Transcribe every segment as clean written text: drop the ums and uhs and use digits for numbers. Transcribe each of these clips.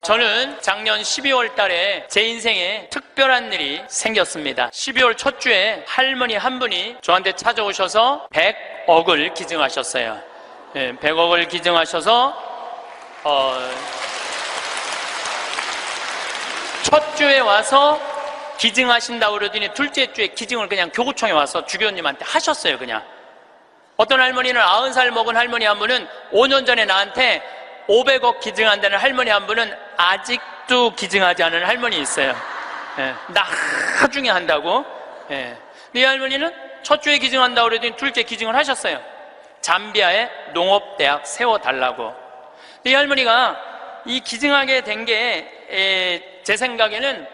저는 작년 12월 달에 제 인생에 특별한 일이 생겼습니다. 12월 첫 주에 할머니 한 분이 저한테 찾아오셔서 100억을 기증하셨어요. 100억을 기증하셔서 첫 주에 와서 기증하신다고 그러더니 둘째 주에 기증을 그냥 교구청에 와서 주교님한테 하셨어요. 그냥 어떤 할머니는 90살 먹은 할머니 한 분은 5년 전에 나한테 500억 기증한다는 할머니 한 분은 아직도 기증하지 않은 할머니 있어요. 나중에 한다고. 근데 이 할머니는 첫 주에 기증한다고 그러더니 둘째 기증을 하셨어요. 잠비아에 농업대학 세워달라고. 근데 이 할머니가 이 기증하게 된 게 제 생각에는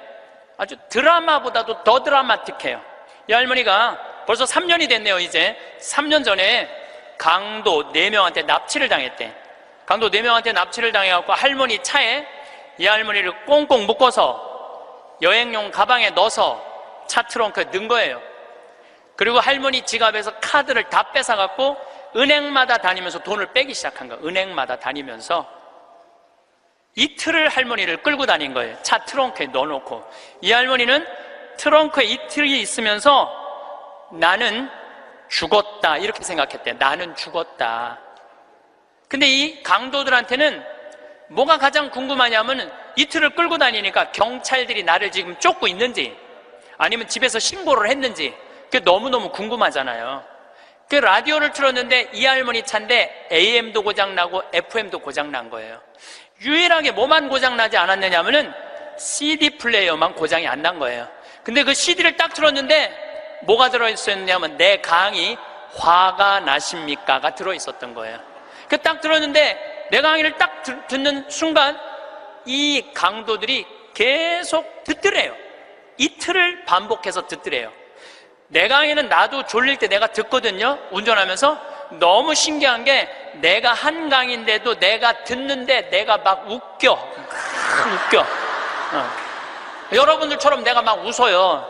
아주 드라마보다도 더 드라마틱해요. 이 할머니가 벌써 3년이 됐네요. 이제 3년 전에 강도 4명한테 납치를 당했대. 강도 4명한테 납치를 당해갖고 할머니 차에 이 할머니를 꽁꽁 묶어서 여행용 가방에 넣어서 차 트렁크에 넣은 거예요. 그리고 할머니 지갑에서 카드를 다 뺏어갖고 은행마다 다니면서 돈을 빼기 시작한 거예요. 은행마다 다니면서 이틀을 할머니를 끌고 다닌 거예요. 차 트렁크에 넣어놓고. 이 할머니는 트렁크에 이틀이 있으면서 나는 죽었다 이렇게 생각했대. 나는 죽었다. 근데 이 강도들한테는 뭐가 가장 궁금하냐면 이틀을 끌고 다니니까 경찰들이 나를 지금 쫓고 있는지 아니면 집에서 신고를 했는지 그게 너무너무 궁금하잖아요. 그 라디오를 틀었는데 이 할머니 차인데 AM도 고장나고 FM도 고장난 거예요. 유일하게 뭐만 고장나지 않았느냐면은 CD 플레이어만 고장이 안 난 거예요. 근데 그 CD를 딱 틀었는데 뭐가 들어있었냐면 내 강의 화가 나십니까가 들어있었던 거예요. 그 딱 들었는데 내 강의를 딱 듣는 순간 이 강도들이 계속 듣더래요. 이틀을 반복해서 듣더래요. 내 강의는 나도 졸릴 때 내가 듣거든요. 운전하면서. 너무 신기한 게 내가 한 강의인데도 내가 듣는데 내가 막 웃겨. 여러분들처럼 내가 막 웃어요.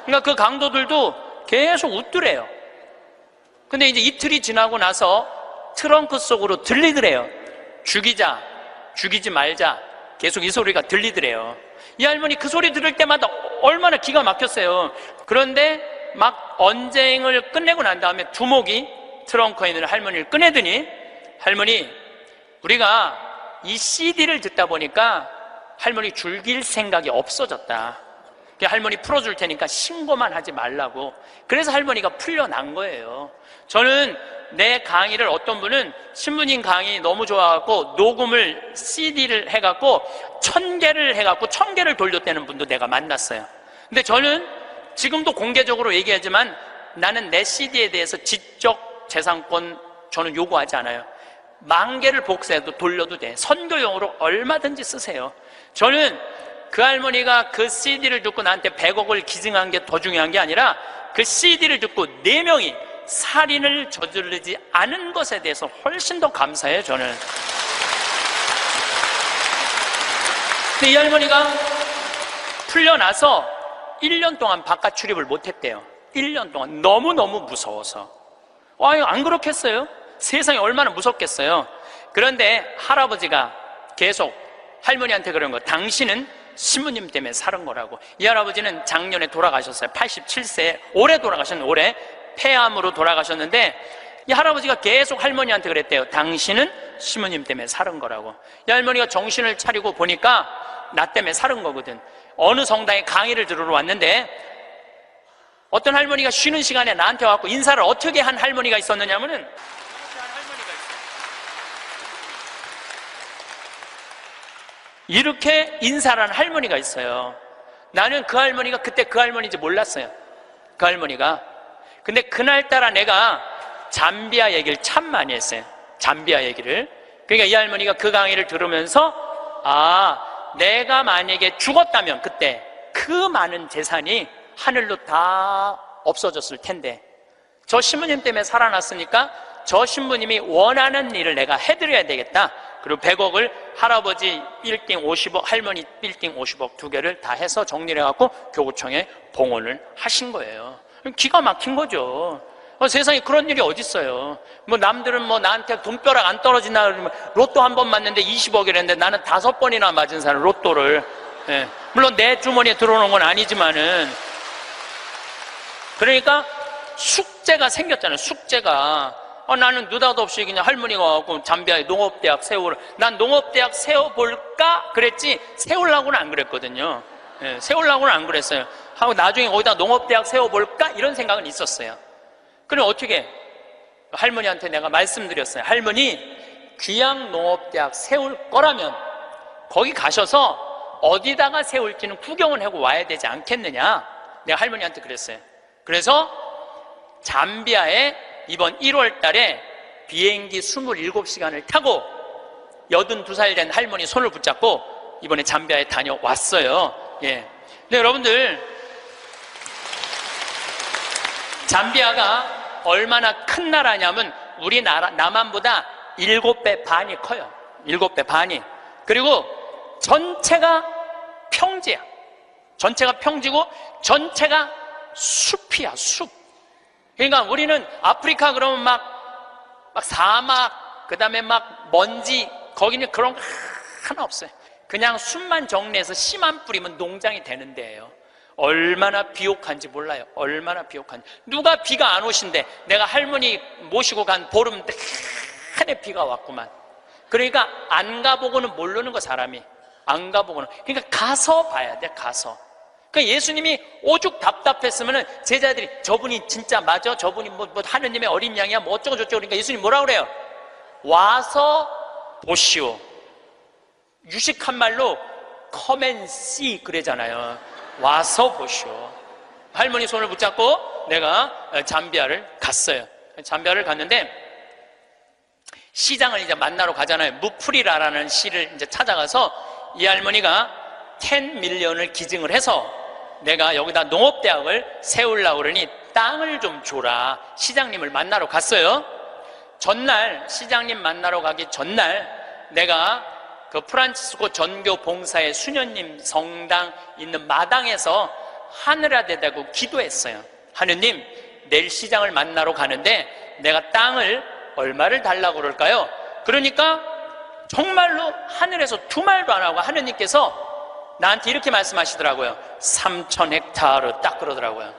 그러니까 그 강도들도 계속 웃더래요. 근데 이제 이틀이 지나고 나서 트렁크 속으로 들리더래요. 죽이자, 죽이지 말자. 계속 이 소리가 들리더래요. 이 할머니 그 소리 들을 때마다 얼마나 기가 막혔어요. 그런데 막 언쟁을 끝내고 난 다음에 두목이 트렁크에 있는 할머니를 꺼내더니 할머니, 우리가 이 CD를 듣다 보니까 할머니 죽일 생각이 없어졌다. 할머니 풀어줄 테니까 신고만 하지 말라고. 그래서 할머니가 풀려난 거예요. 저는 내 강의를 어떤 분은 신부님 강의 너무 좋아갖고 녹음을 CD를 해갖고 1000개를 해갖고 1000개를 돌렸다는 분도 내가 만났어요. 근데 저는 지금도 공개적으로 얘기하지만 나는 내 CD에 대해서 지적 재산권 저는 요구하지 않아요. 10,000개를 복사해도 돌려도 돼. 선교용으로 얼마든지 쓰세요. 저는 그 할머니가 그 CD를 듣고 나한테 100억을 기증한 게 더 중요한 게 아니라 그 CD를 듣고 4명이 살인을 저지르지 않은 것에 대해서 훨씬 더 감사해요. 저는. 근데 이 할머니가 풀려나서 1년 동안 바깥 출입을 못했대요. 1년 동안 너무너무 무서워서. 안 그렇겠어요? 세상이 얼마나 무섭겠어요? 그런데 할아버지가 계속 할머니한테 그런 거, 당신은 신부님 때문에 사는 거라고. 이 할아버지는 작년에 돌아가셨어요. 87세, 올해 돌아가셨는데, 올해 폐암으로 돌아가셨는데 이 할아버지가 계속 할머니한테 그랬대요. 당신은 신부님 때문에 사는 거라고. 이 할머니가 정신을 차리고 보니까 나 때문에 사는 거거든. 어느 성당에 강의를 들으러 왔는데 어떤 할머니가 쉬는 시간에 나한테 와서 인사를 어떻게 한 할머니가 있었느냐면은 이렇게 인사를 한 할머니가 있어요. 나는 그 할머니가 그때 그 할머니인지 몰랐어요. 그 할머니가. 근데 그날따라 내가 잠비아 얘기를 참 많이 했어요. 잠비아 얘기를. 그러니까 이 할머니가 그 강의를 들으면서 내가 만약에 죽었다면 그때 그 많은 재산이 하늘로 다 없어졌을 텐데 저 신부님 때문에 살아났으니까 저 신부님이 원하는 일을 내가 해드려야 되겠다. 그리고 100억을 할아버지 빌딩 50억, 할머니 빌딩 50억 2개를 다 해서 정리를 해갖고 교구청에 봉헌을 하신 거예요. 기가 막힌 거죠. 세상에 그런 일이 어딨어요. 뭐 남들은 뭐 나한테 돈벼락 안 떨어지나 그러면 로또 한 번 맞는데 20억이랬는데 나는 5번이나 맞은 사람 로또를. 예. 물론 내 주머니에 들어오는 건 아니지만은, 그러니까 숙제가 생겼잖아요. 숙제가. 나는 느닷없이 그냥 할머니가 와갖고 잠비아에 농업대학 세우라. 난 농업대학 세워볼까 그랬지 세우려고는 안 그랬거든요. 예, 세우려고는 안 그랬어요. 하고 나중에 거기다 농업대학 세워볼까 이런 생각은 있었어요. 그럼 어떻게? 할머니한테 내가 말씀드렸어요. 할머니, 귀양 농업대학 세울 거라면 거기 가셔서 어디다가 세울지는 구경을 하고 와야 되지 않겠느냐. 내가 할머니한테 그랬어요. 그래서 잠비아에 이번 1월 달에 비행기 27시간을 타고 82살 된 할머니 손을 붙잡고 이번에 잠비아에 다녀왔어요. 예. 근데 여러분들, 잠비아가 얼마나 큰 나라냐면 우리나라, 남한보다 7배 반이 커요. 7배 반이. 그리고 전체가 평지야. 전체가 평지고 전체가 숲이야, 숲. 그러니까 우리는 아프리카 그러면 막 사막, 그 다음에 막 먼지, 거기는 그런 거 하나 없어요. 그냥 숲만 정리해서 씨만 뿌리면 농장이 되는 데예요. 얼마나 비옥한지 몰라요. 얼마나 비옥한지. 누가 비가 안 오신대. 내가 할머니 모시고 간 보름 내내 비가 왔구만. 그러니까 안 가보고는 모르는 거, 사람이. 안 가보고는. 그러니까 가서 봐야 돼, 가서. 그러니까 예수님이 오죽 답답했으면은 제자들이 저분이 진짜 맞아? 저분이 뭐 하느님의 어린 양이야? 뭐 어쩌고저쩌고. 그러니까 예수님 뭐라 그래요? 와서 보시오. 유식한 말로 come and see 그러잖아요. 와서 보시오. 할머니 손을 붙잡고 내가 잠비아를 갔어요. 잠비아를 갔는데 시장을 이제 만나러 가잖아요. 무프리라라는 시를 이제 찾아가서 이 할머니가 10밀리언을 기증을 해서 내가 여기다 농업대학을 세우려고 그러니 땅을 좀 줘라. 시장님을 만나러 갔어요. 전날, 시장님 만나러 가기 전날 내가 그 프란치스코 전교 봉사의 수녀님 성당 있는 마당에서 하늘에 대고 기도했어요. 하느님, 내일 시장을 만나러 가는데 내가 땅을 얼마를 달라고 그럴까요? 그러니까 정말로 하늘에서 두 말도 안 하고 하느님께서 나한테 이렇게 말씀하시더라고요. 3,000헥타르 딱 그러더라고요.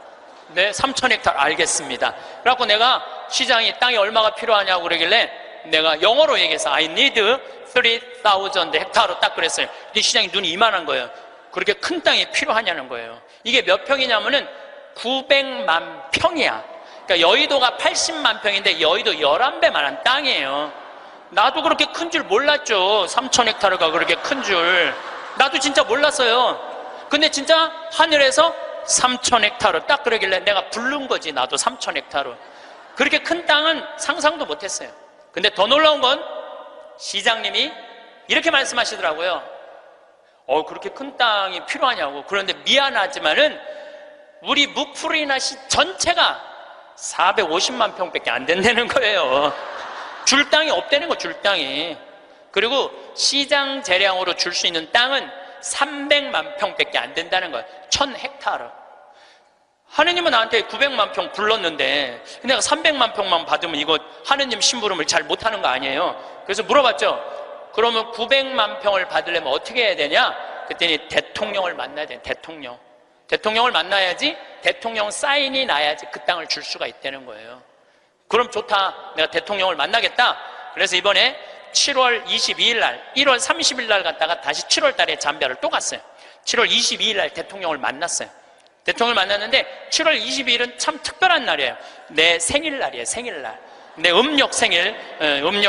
네, 3,000헥타르 알겠습니다. 그래갖고 내가 시장이 땅이 얼마가 필요하냐고 그러길래 내가 영어로 얘기해서 I need 3,000 헥타르 딱 그랬어요. 근데 시장이 눈이 이만한 거예요. 그렇게 큰 땅이 필요하냐는 거예요. 이게 몇 평이냐면은 900만 평이야. 그러니까 여의도가 80만 평인데 여의도 11배만한 땅이에요. 나도 그렇게 큰 줄 몰랐죠. 3,000헥타르가 그렇게 큰 줄. 나도 진짜 몰랐어요. 근데 진짜 하늘에서 3,000헥타르 딱 그러길래 내가 부른 거지. 나도 3,000헥타르. 그렇게 큰 땅은 상상도 못했어요. 근데 더 놀라운 건 시장님이 이렇게 말씀하시더라고요. 그렇게 큰 땅이 필요하냐고. 그런데 미안하지만은 우리 무프리나시 전체가 450만 평밖에 안 된다는 거예요. 줄 땅이 없다는 거, 줄 땅이. 그리고 시장 재량으로 줄 수 있는 땅은 300만 평밖에 안 된다는 거예요. 1,000헥타르. 하느님은 나한테 900만 평 불렀는데 내가 300만 평만 받으면 이거 하느님 심부름을 잘 못하는 거 아니에요. 그래서 물어봤죠. 그러면 900만 평을 받으려면 어떻게 해야 되냐? 그랬더니 대통령을 만나야 돼. 대통령을 만나야지 대통령 사인이 나야지 그 땅을 줄 수가 있다는 거예요. 그럼 좋다. 내가 대통령을 만나겠다. 그래서 이번에 7월 22일 날, 1월 30일 날 갔다가 다시 7월 달에 잠비아를 또 갔어요. 7월 22일 날 대통령을 만났어요. 대통령을 만났는데 7월 22일은 참 특별한 날이에요. 내 생일날이에요. 생일날. 내 음력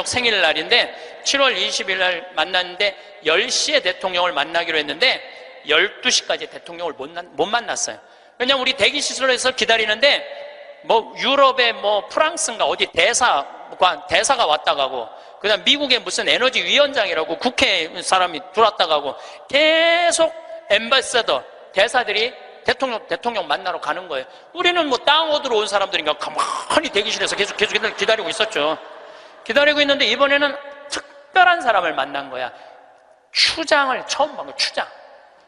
생일날인데 7월 20일 날 만났는데 10시에 대통령을 만나기로 했는데 12시까지 대통령을 못 만났어요. 왜냐면 우리 대기시설에서 기다리는데 뭐 유럽의 뭐 프랑스인가 어디 대사가 왔다 가고 그 다음 미국의 무슨 에너지 위원장이라고 국회 사람이 들어왔다 가고 계속 엠바서더 대사들이 대통령 만나러 가는 거예요. 우리는 뭐 땅 얻으러 온 사람들인가 가만히 대기실에서 계속 기다리고 있었죠. 기다리고 있는데 이번에는 특별한 사람을 만난 거야. 추장을 처음 본 거야. 추장.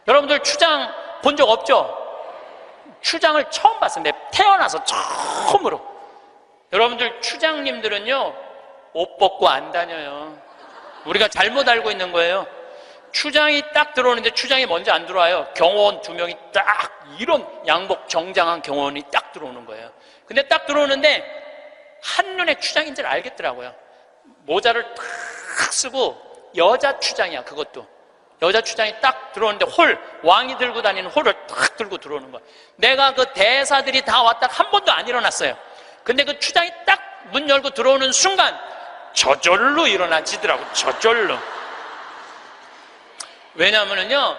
여러분들 추장 본 적 없죠? 추장을 처음 봤어요. 내가 태어나서 처음으로. 여러분들 추장님들은요, 옷 벗고 안 다녀요. 우리가 잘못 알고 있는 거예요. 추장이 딱 들어오는데 추장이 먼저 안 들어와요. 경호원 2명이 딱 이런 양복 정장한 경호원이 딱 들어오는 거예요. 근데 딱 들어오는데 한눈에 추장인 줄 알겠더라고요. 모자를 탁 쓰고 여자 추장이야. 그것도 여자 추장이 딱 들어오는데 왕이 들고 다니는 홀을 딱 들고 들어오는 거야. 내가 그 대사들이 다 왔다 한 번도 안 일어났어요. 근데 그 추장이 딱 문 열고 들어오는 순간 저절로 일어나지더라고. 저절로. 왜냐하면요,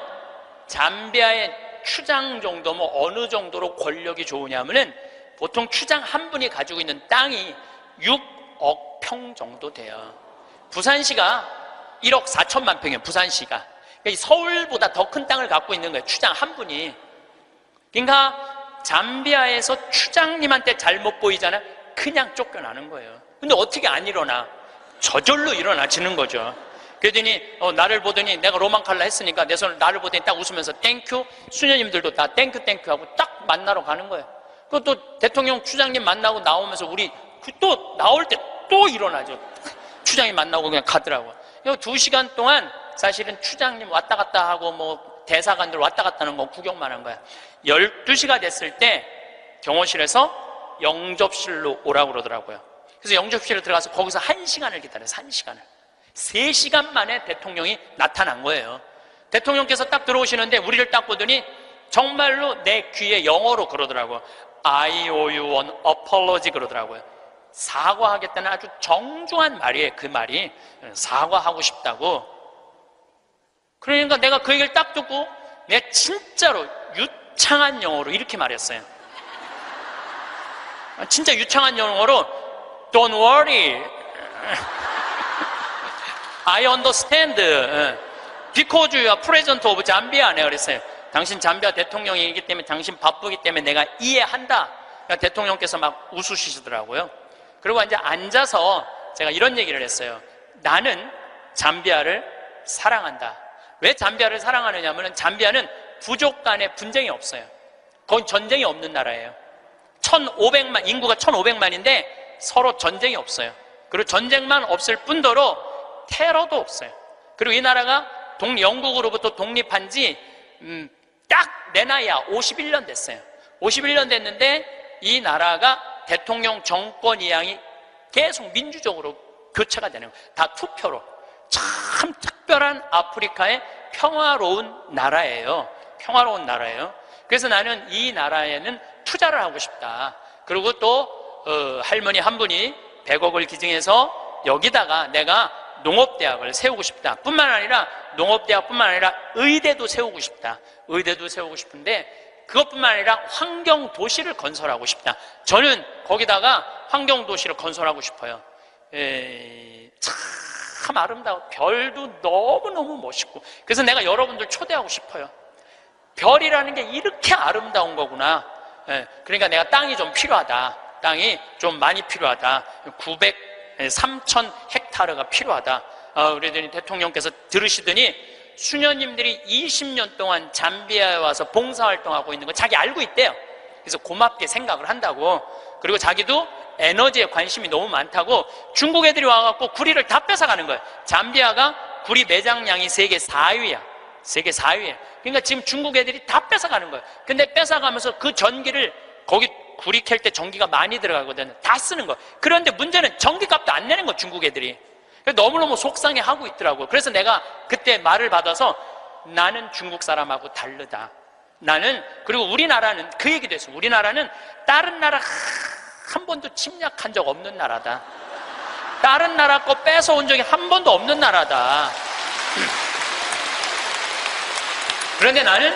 잠비아의 추장 정도면 어느 정도로 권력이 좋으냐면은 보통 추장 한 분이 가지고 있는 땅이 6억 평 정도 돼요. 부산시가 1억 4천만 평이에요. 부산시가. 그러니까 서울보다 더 큰 땅을 갖고 있는 거예요. 추장 한 분이. 그러니까 잠비아에서 추장님한테 잘못 보이잖아요. 그냥 쫓겨나는 거예요. 근데 어떻게 안 일어나? 저절로 일어나지는 거죠. 그러더니 나를 보더니 내가 로망칼라 했으니까 내 손을 나를 보더니 딱 웃으면서 땡큐. 수녀님들도 다 땡큐 하고 딱 만나러 가는 거예요. 그것도 대통령 추장님 만나고 나오면서 우리 또 나올 때 또 일어나죠. 추장이 만나고 그냥 가더라고요. 2시간 동안 사실은 추장님 왔다 갔다 하고 뭐 대사관들 왔다 갔다 하는 거 구경만 한 거야. 12시가 됐을 때 경호실에서 영접실로 오라고 그러더라고요. 그래서 영접실에 들어가서 거기서 1시간을 기다려서 1시간을. 3시간 만에 대통령이 나타난 거예요. 대통령께서 딱 들어오시는데 우리를 딱 보더니 정말로 내 귀에 영어로 그러더라고요. I owe you an apology 그러더라고요. 사과하겠다는 아주 정중한 말이에요. 그 말이 사과하고 싶다고. 그러니까 내가 그 얘기를 딱 듣고 내가 진짜로 유창한 영어로 이렇게 말했어요. 진짜 유창한 영어로 Don't worry, I understand because you are president of Zambia. 내가 그랬어요. 당신 잠비아 대통령이기 때문에 당신 바쁘기 때문에 내가 이해한다. 그러니까 대통령께서 막 웃으시더라고요. 그리고 이제 앉아서 제가 이런 얘기를 했어요. 나는 잠비아를 사랑한다. 왜 잠비아를 사랑하느냐 하면 잠비아는 부족 간에 분쟁이 없어요. 거기 전쟁이 없는 나라예요. 1,500만, 인구가 1,500만인데 서로 전쟁이 없어요. 그리고 전쟁만 없을 뿐더러 테러도 없어요. 그리고 이 나라가 영국으로부터 독립한 지 딱 내 나이야 51년 됐어요. 51년 됐는데 이 나라가 대통령 정권 이양이 계속 민주적으로 교체가 되는 거예요. 다 투표로. 참 특별한 아프리카의 평화로운 나라예요. 평화로운 나라예요. 그래서 나는 이 나라에는 투자를 하고 싶다. 그리고 또 할머니 한 분이 100억을 기증해서 여기다가 내가 농업대학을 세우고 싶다. 뿐만 아니라 농업대학뿐만 아니라 의대도 세우고 싶다. 의대도 세우고 싶은데 그것뿐만 아니라 환경도시를 건설하고 싶다. 저는 거기다가 환경도시를 건설하고 싶어요. 참 아름다워. 별도 너무너무 멋있고. 그래서 내가 여러분들 초대하고 싶어요. 별이라는 게 이렇게 아름다운 거구나. 그러니까 내가 땅이 좀 필요하다. 땅이 좀 많이 필요하다. 3,000 헥타르가 필요하다. 그러더니 대통령께서 들으시더니 수녀님들이 20년 동안 잠비아에 와서 봉사활동하고 있는 거 자기 알고 있대요. 그래서 고맙게 생각을 한다고. 그리고 자기도 에너지에 관심이 너무 많다고 중국 애들이 와갖고 구리를 다 뺏어가는 거예요. 잠비아가 구리 매장량이 세계 4위야. 세계 4위에. 그러니까 지금 중국 애들이 다 뺏어가는 거예요. 근데 뺏어가면서 그 전기를 거기 구리 캘 때 전기가 많이 들어가거든요. 다 쓰는 거. 그런데 문제는 전기값도 안 내는 거 중국 애들이. 너무너무 속상해하고 있더라고요. 그래서 내가 그때 말을 받아서 나는 중국 사람하고 다르다. 나는 그리고 우리나라는 그 얘기도 했어요. 우리나라는 다른 나라 한 번도 침략한 적 없는 나라다. 다른 나라 거 뺏어온 적이 한 번도 없는 나라다. 그런데 나는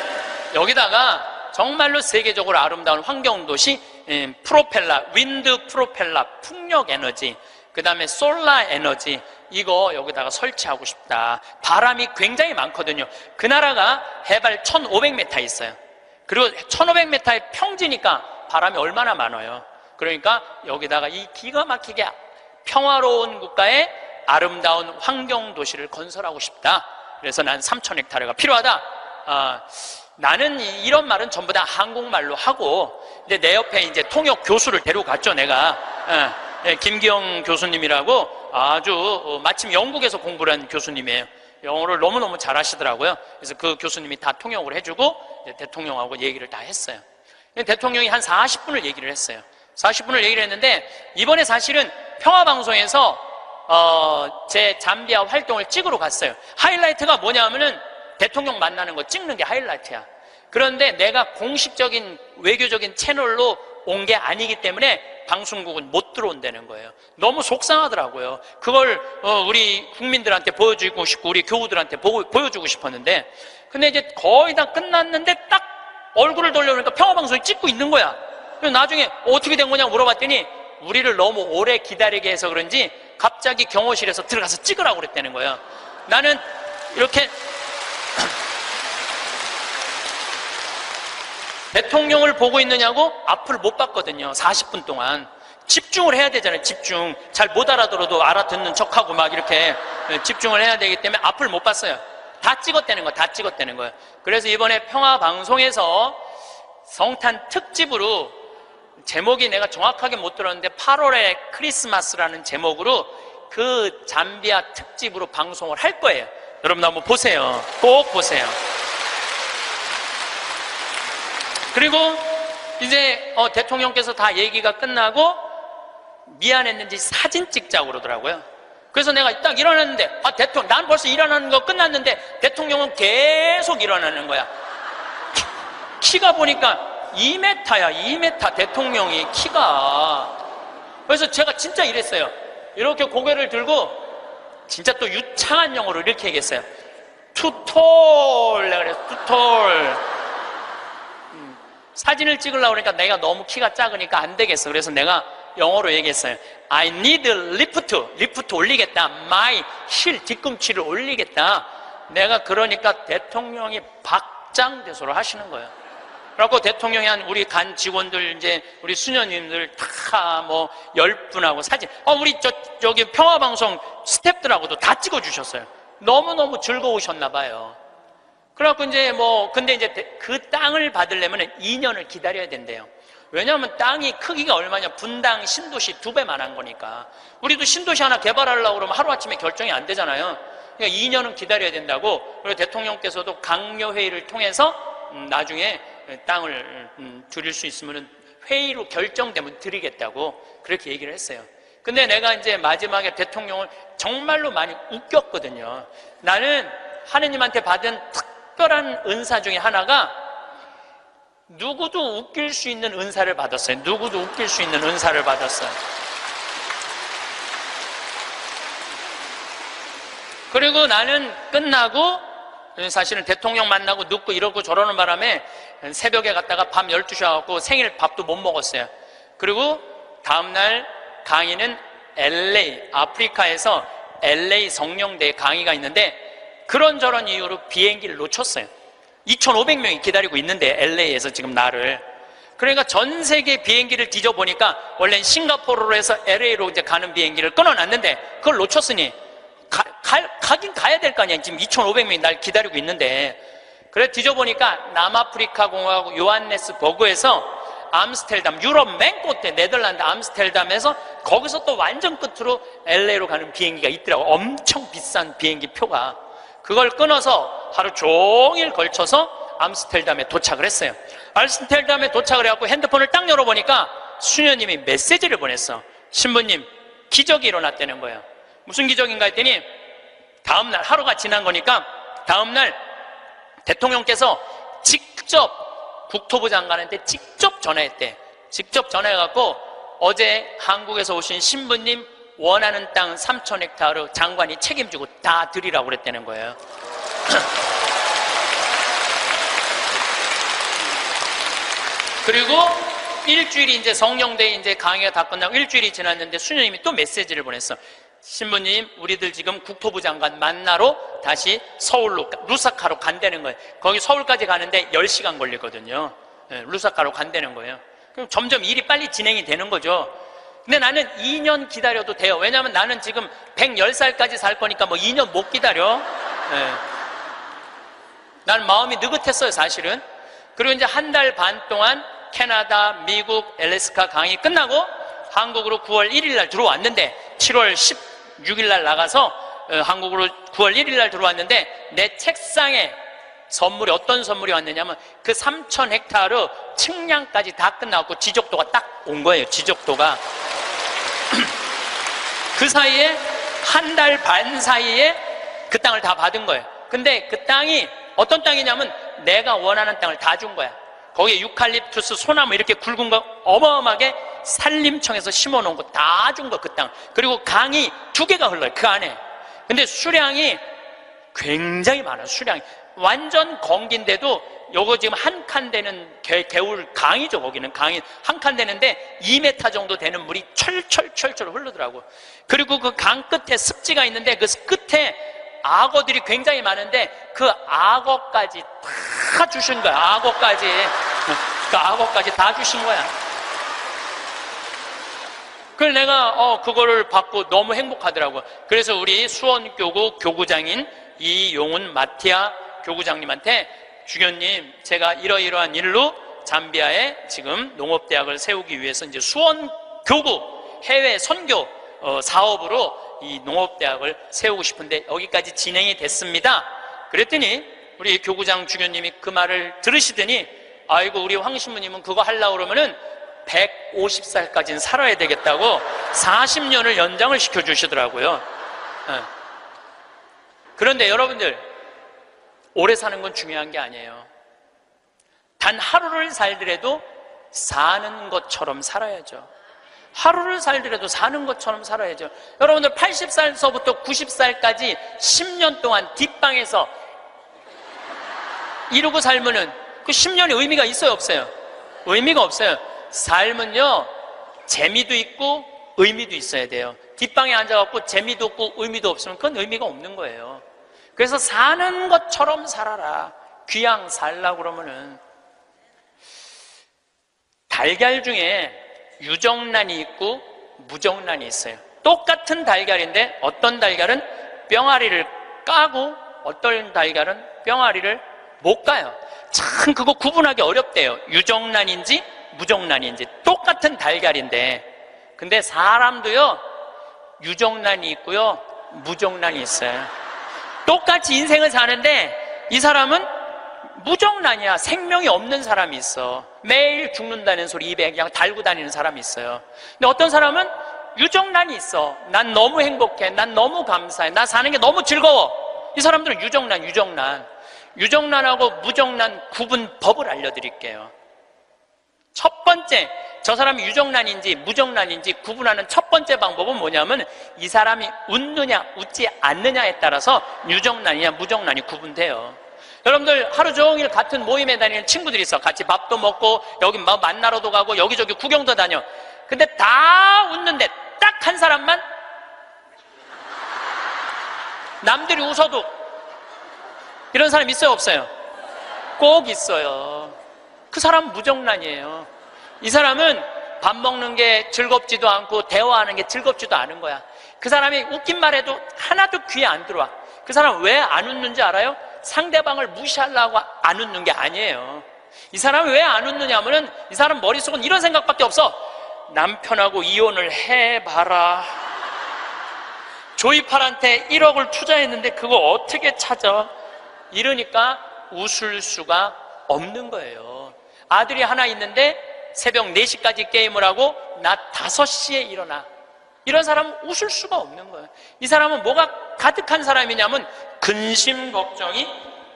여기다가 정말로 세계적으로 아름다운 환경도시 프로펠러, 윈드 프로펠러, 풍력 에너지, 그 다음에 솔라 에너지 이거 여기다가 설치하고 싶다. 바람이 굉장히 많거든요. 그 나라가 해발 1,500m 있어요. 그리고 1,500m의 평지니까 바람이 얼마나 많아요. 그러니까 여기다가 이 기가 막히게 평화로운 국가의 아름다운 환경도시를 건설하고 싶다. 그래서 난 3,000헥타르가 필요하다. 나는 이런 말은 전부 다 한국말로 하고, 근데 내 옆에 이제 통역 교수를 데려갔죠, 내가. 김기영 교수님이라고 아주 마침 영국에서 공부를 한 교수님이에요. 영어를 너무너무 잘하시더라고요. 그래서 그 교수님이 다 통역을 해주고 대통령하고 얘기를 다 했어요. 대통령이 한 40분을 얘기를 했어요. 40분을 얘기를 했는데 이번에 사실은 평화방송에서 제 잠비아 활동을 찍으러 갔어요. 하이라이트가 뭐냐면은 대통령 만나는 거 찍는 게 하이라이트야. 그런데 내가 공식적인 외교적인 채널로 온 게 아니기 때문에 방송국은 못 들어온다는 거예요. 너무 속상하더라고요. 그걸 우리 국민들한테 보여주고 싶고 우리 교우들한테 보여주고 싶었는데, 근데 이제 거의 다 끝났는데 딱 얼굴을 돌려보니까 평화방송이 찍고 있는 거야. 그래서 나중에 어떻게 된 거냐고 물어봤더니 우리를 너무 오래 기다리게 해서 그런지 갑자기 경호실에서 들어가서 찍으라고 그랬다는 거예요. 나는 이렇게 대통령을 보고 있느냐고 앞을 못 봤거든요. 40분 동안 집중을 해야 되잖아요. 집중. 잘 못 알아들어도 알아듣는 척하고 막 이렇게 집중을 해야 되기 때문에 앞을 못 봤어요. 다 찍었다는 거예요. 다 찍었다는 거예요. 그래서 이번에 평화방송에서 성탄 특집으로, 제목이 내가 정확하게 못 들었는데 8월의 크리스마스라는 제목으로 그 잠비아 특집으로 방송을 할 거예요. 여러분 한번 보세요. 꼭 보세요. 그리고 이제 대통령께서 다 얘기가 끝나고 미안했는지 사진 찍자고 그러더라고요. 그래서 내가 딱 일어났는데 대통령, 난 벌써 일어나는 거 끝났는데 대통령은 계속 일어나는 거야. 키가 보니까 2m야 2m. 대통령이 키가. 그래서 제가 진짜 이랬어요. 이렇게 고개를 들고 진짜 또 유창한 영어로 이렇게 얘기했어요. Too tall. 내가 그랬어. Too tall. 사진을 찍으려고 그러니까 내가 너무 키가 작으니까 안 되겠어. 그래서 내가 영어로 얘기했어요. I need lift 올리겠다. My 힐 뒤꿈치를 올리겠다. 내가 그러니까 대통령이 박장대소를 하시는 거예요. 그래갖고 대통령이 한 우리 간 직원들, 이제 우리 수녀님들 다 뭐 10분하고 사진, 우리 저기 평화방송 스태프들하고도 다 찍어주셨어요. 너무너무 즐거우셨나 봐요. 그래갖고 이제 근데 이제 그 땅을 받으려면 2년을 기다려야 된대요. 왜냐하면 땅이 크기가 얼마냐, 분당 신도시 2배만 한 거니까. 우리도 신도시 하나 개발하려고 그러면 하루아침에 결정이 안 되잖아요. 그러니까 2년은 기다려야 된다고. 그리고 대통령께서도 강요회의를 통해서 나중에 땅을 드릴 수 있으면 회의로 결정되면 드리겠다고 그렇게 얘기를 했어요. 근데 내가 이제 마지막에 대통령을 정말로 많이 웃겼거든요. 나는 하느님한테 받은 특별한 은사 중에 하나가 누구도 웃길 수 있는 은사를 받았어요. 누구도 웃길 수 있는 은사를 받았어요. 그리고 나는 끝나고 사실은 대통령 만나고 눕고 이러고 저러는 바람에 새벽에 갔다가 밤 12시에 와갖고 생일 밥도 못 먹었어요. 그리고 다음날 강의는 LA, 아프리카에서 LA 성령대 강의가 있는데 그런저런 이유로 비행기를 놓쳤어요. 2,500명이 기다리고 있는데 LA에서 지금 나를. 그러니까 전 세계 비행기를 뒤져보니까 원래는 싱가포르로 해서 LA로 이제 가는 비행기를 끊어놨는데 그걸 놓쳤으니 가긴 가야 될 거 아니야. 지금 2,500명이 날 기다리고 있는데. 그래 뒤져보니까 남아프리카 공화국 요하네스버그에서 암스테르담, 유럽 맨 끝에 네덜란드 암스테르담에서 거기서 또 완전 끝으로 LA로 가는 비행기가 있더라고. 엄청 비싼 비행기 표가. 그걸 끊어서 하루 종일 걸쳐서 암스테르담에 도착을 했어요. 암스테르담에 도착을 해갖고 핸드폰을 딱 열어보니까 수녀님이 메시지를 보냈어. 신부님, 기적이 일어났다는 거예요. 무슨 기적인가 했더니 다음날, 하루가 지난 거니까 다음날 대통령께서 직접 국토부 장관한테 직접 전화했대. 직접 전화해갖고 어제 한국에서 오신 신부님 원하는 땅 3,000헥타르 장관이 책임지고 다 드리라고 그랬다는 거예요. 그리고 일주일이 이제 성령대 이제 강의가 다 끝나고 일주일이 지났는데 수녀님이 또 메시지를 보냈어. 신부님, 우리들 지금 국토부 장관 만나러 다시 서울로 루사카로 간다는 거예요. 거기 서울까지 가는데 10시간 걸리거든요. 루사카로 간다는 거예요. 그럼 점점 일이 빨리 진행이 되는 거죠. 근데 나는 2년 기다려도 돼요. 왜냐하면 나는 지금 110살까지 살 거니까 뭐 2년 못 기다려. 난 마음이 느긋했어요, 사실은. 그리고 이제 한 달 반 동안 캐나다, 미국, 엘래스카 강의 끝나고 한국으로 9월 1일 날 들어왔는데 7월 16일 날 나가서 한국으로 9월 1일 날 들어왔는데 내 책상에 선물이 어떤 선물이 왔느냐면 그 3,000헥타르 측량까지 다 끝나고 지적도가 딱 온 거예요. 지적도가 그 사이에 한 달 반 사이에 그 땅을 다 받은 거예요. 근데 그 땅이 어떤 땅이냐면 내가 원하는 땅을 다 준 거야. 거기에 유칼립투스, 소나무 이렇게 굵은 거 어마어마하게 산림청에서 심어놓은 거 다 준 거, 그 땅. 그리고 강이 2개가 흘러요, 그 안에. 근데 수량이 굉장히 많아요. 수량이 완전 건기인데도 요거 지금 한 칸 되는 개울 강이죠. 거기는 강이 한 칸 되는데 2m 정도 되는 물이 철철철철 흐르더라고요. 그리고 그 강 끝에 습지가 있는데 그 끝에 악어들이 굉장히 많은데 그 악어까지 다 주신 거야. 악어까지. 그 악어까지 다 주신 거야. 그래서 내가 그거를 받고 너무 행복하더라고요. 그래서 우리 수원교구 교구장인 이용훈 마티아 교구장님한테 주교님, 제가 이러이러한 일로 잠비아에 지금 농업대학을 세우기 위해서 이제 수원교구 해외 선교 사업으로 이 농업대학을 세우고 싶은데 여기까지 진행이 됐습니다. 그랬더니 우리 교구장 주교님이 그 말을 들으시더니 아이고 우리 황 신부님은 그거 하려고 그러면은 150살까지는 살아야 되겠다고 40년을 연장을 시켜주시더라고요. 그런데 여러분들 오래 사는 건 중요한 게 아니에요. 단 하루를 살더라도 사는 것처럼 살아야죠. 하루를 살더라도 사는 것처럼 살아야죠. 여러분들 80살서부터 90살까지 10년 동안 뒷방에서 이러고 살면은 그 10년의 의미가 있어요, 없어요? 의미가 없어요. 삶은요, 재미도 있고 의미도 있어야 돼요. 뒷방에 앉아갖고 재미도 없고 의미도 없으면 그건 의미가 없는 거예요. 그래서 사는 것처럼 살아라. 귀양 살라고 그러면은 달걀 중에 유정란이 있고 무정란이 있어요. 똑같은 달걀인데 어떤 달걀은 뿅아리를 까고 어떤 달걀은 뿅아리를 못 까요. 참 그거 구분하기 어렵대요. 유정란인지 무정란인지. 똑같은 달걀인데 근데 사람도요 유정란이 있고요 무정란이 있어요. 똑같이 인생을 사는데 이 사람은 무정란이야. 생명이 없는 사람이 있어. 매일 죽는다는 소리 입에 그냥 달고 다니는 사람이 있어요. 근데 어떤 사람은 유정란이 있어. 난 너무 행복해. 난 너무 감사해. 나 사는 게 너무 즐거워. 이 사람들은 유정란하고 무정란 구분법을 알려드릴게요. 첫 번째, 저 사람이 유정란인지 무정란인지 구분하는 첫 번째 방법은 뭐냐면 이 사람이 웃느냐 웃지 않느냐에 따라서 유정란이냐 무정란이 구분돼요. 여러분들 하루 종일 같은 모임에 다니는 친구들이 있어. 같이 밥도 먹고 여기 만나러도 가고 여기저기 구경도 다녀. 근데 다 웃는데 딱 한 사람만 남들이 웃어도 이런 사람 있어요, 없어요? 꼭 있어요. 그 사람은 무정란이에요. 이 사람은 밥 먹는 게 즐겁지도 않고 대화하는 게 즐겁지도 않은 거야. 그 사람이 웃긴 말해도 하나도 귀에 안 들어와. 그 사람 왜 안 웃는지 알아요? 상대방을 무시하려고 안 웃는 게 아니에요. 이 사람이 왜 안 웃느냐 하면은 이 사람 머릿속은 이런 생각밖에 없어. 남편하고 이혼을 해봐라. 조이팔한테 1억을 투자했는데 그거 어떻게 찾아? 이러니까 웃을 수가 없는 거예요. 아들이 하나 있는데 새벽 4시까지 게임을 하고 낮 5시에 일어나. 이런 사람은 웃을 수가 없는 거예요. 이 사람은 뭐가 가득한 사람이냐면 근심 걱정이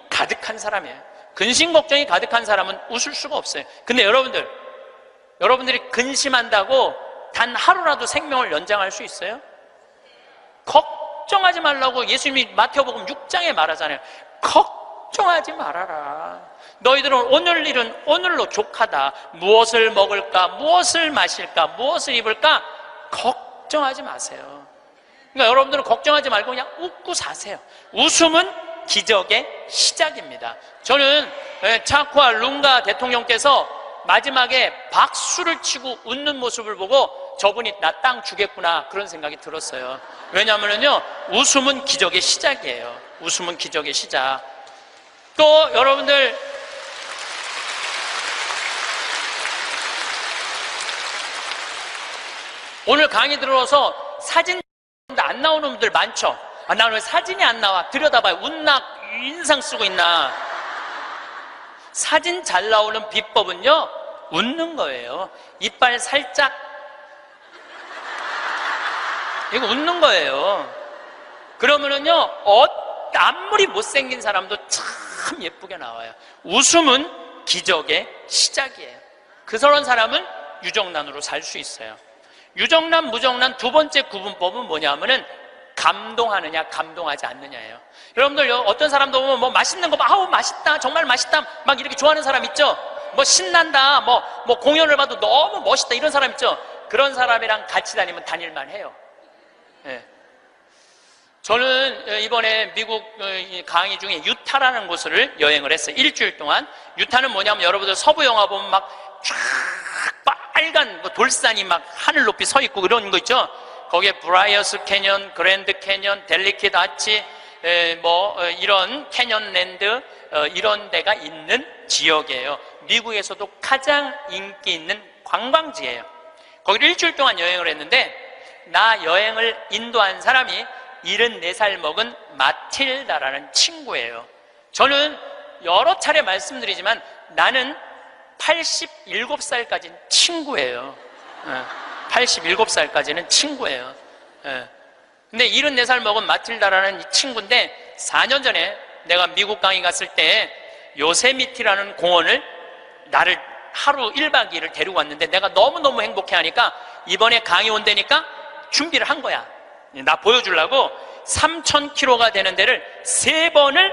가득한 사람이에요. 근심 걱정이 가득한 사람은 웃을 수가 없어요. 근데 여러분들이 근심한다고 단 하루라도 생명을 연장할 수 있어요? 걱정하지 말라고 예수님이 마태복음 6장에 말하잖아요. 걱정하지 말아라. 너희들은 오늘 일은 오늘로 족하다. 무엇을 먹을까, 무엇을 마실까, 무엇을 입을까 걱정하지 마세요. 그러니까 여러분들은 걱정하지 말고 그냥 웃고 사세요. 웃음은 기적의 시작입니다. 저는 차쿠아 룽가 대통령께서 마지막에 박수를 치고 웃는 모습을 보고 저분이 나 땅 주겠구나 그런 생각이 들었어요. 왜냐하면요 웃음은 기적의 시작이에요. 웃음은 기적의 시작. 또 여러분들 오늘 강의 들어서 사진 안 나오는 분들 많죠? 아, 나 왜 사진이 안 나와? 들여다봐요. 웃나 인상 쓰고 있나? 사진 잘 나오는 비법은요, 웃는 거예요. 이빨 살짝, 이거 웃는 거예요. 그러면은요, 아무리 못생긴 사람도 참 예쁘게 나와요. 웃음은 기적의 시작이에요. 그런 사람은 유정란으로 살 수 있어요. 유정란, 무정란 두 번째 구분법은 뭐냐면은 감동하느냐, 감동하지 않느냐예요. 여러분들, 어떤 사람도 보면 뭐 맛있는 거, 아우, 맛있다, 정말 맛있다, 막 이렇게 좋아하는 사람 있죠? 뭐 신난다, 뭐 공연을 봐도 너무 멋있다, 이런 사람 있죠? 그런 사람이랑 같이 다니면 다닐만 해요. 네. 저는 이번에 미국 강의 중에 유타라는 곳을 여행을 했어요. 일주일 동안. 유타는 뭐냐면 여러분들 서부 영화 보면 막 쫙 빨간 돌산이 막 하늘 높이 서 있고 그런 거 있죠? 거기에 브라이어스 캐년, 그랜드 캐년, 델리킷 아치, 이런 캐년랜드, 이런 데가 있는 지역이에요. 미국에서도 가장 인기 있는 관광지예요. 거기를 일주일 동안 여행을 했는데, 나 여행을 인도한 사람이 74살 먹은 마틸다라는 친구예요. 저는 여러 차례 말씀드리지만 나는 87살까지는 친구예요. 87살까지는 친구예요. 근데 74살 먹은 마틸다라는 이 친구인데 4년 전에 내가 미국 강의 갔을 때 요세미티라는 공원을 나를 하루 1박 2일을 데리고 왔는데 내가 너무너무 행복해 하니까 이번에 강의 온다니까 준비를 한 거야. 나 보여주려고 3,000km가 되는 데를 3번을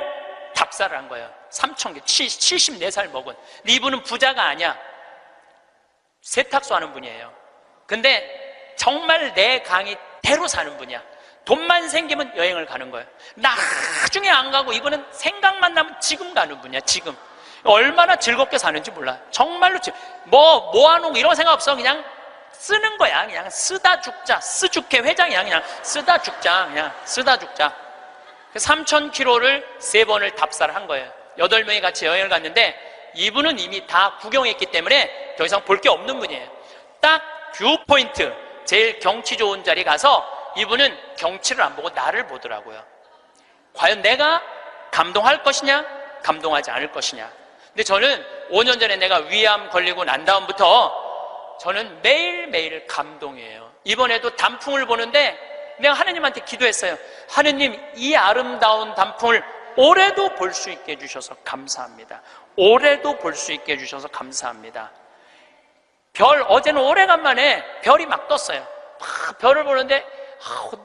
답사를 한 거예요. 3,000km, 74살 먹은. 근데 이분은 부자가 아니야. 세탁소 하는 분이에요. 근데 정말 내 강의대로 사는 분이야. 돈만 생기면 여행을 가는 거예요. 나중에 안 가고 이분은 생각만 나면 지금 가는 분이야. 지금 얼마나 즐겁게 사는지 몰라. 정말로 모아놓은 거 이런 생각 없어. 그냥 쓰는 거야. 그냥 쓰다 죽자. 스주케 회장이야. 그냥 쓰다 죽자. 그냥 쓰다 죽자. 3,000km를 3번을 답사를 한 거예요. 8명이 같이 여행을 갔는데 이분은 이미 다 구경했기 때문에 더 이상 볼 게 없는 분이에요. 딱 뷰포인트, 제일 경치 좋은 자리 가서 이분은 경치를 안 보고 나를 보더라고요. 과연 내가 감동할 것이냐, 감동하지 않을 것이냐. 근데 저는 5년 전에 내가 위암 걸리고 난 다음부터 저는 매일매일 감동이에요. 이번에도 단풍을 보는데 내가 하느님한테 기도했어요. 하느님, 이 아름다운 단풍을 올해도 볼 수 있게 해주셔서 감사합니다. 올해도 볼 수 있게 해주셔서 감사합니다. 어제는 오래간만에 별이 막 떴어요. 막 별을 보는데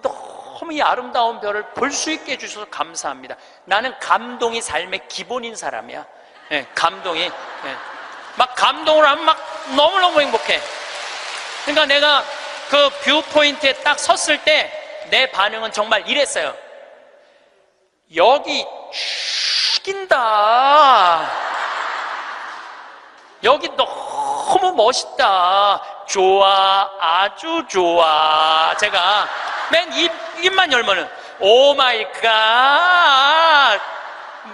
너무 이 아름다운 별을 볼 수 있게 해주셔서 감사합니다. 나는 감동이 삶의 기본인 사람이야. 네, 감동이. 네. 막 감동을 하면 막 너무너무 행복해. 그러니까 내가 그 뷰포인트에 딱 섰을 때 내 반응은 정말 이랬어요. 여기 죽인다. 여기 너무 멋있다. 좋아, 아주 좋아. 제가 맨 입만 열면은 오 마이 갓.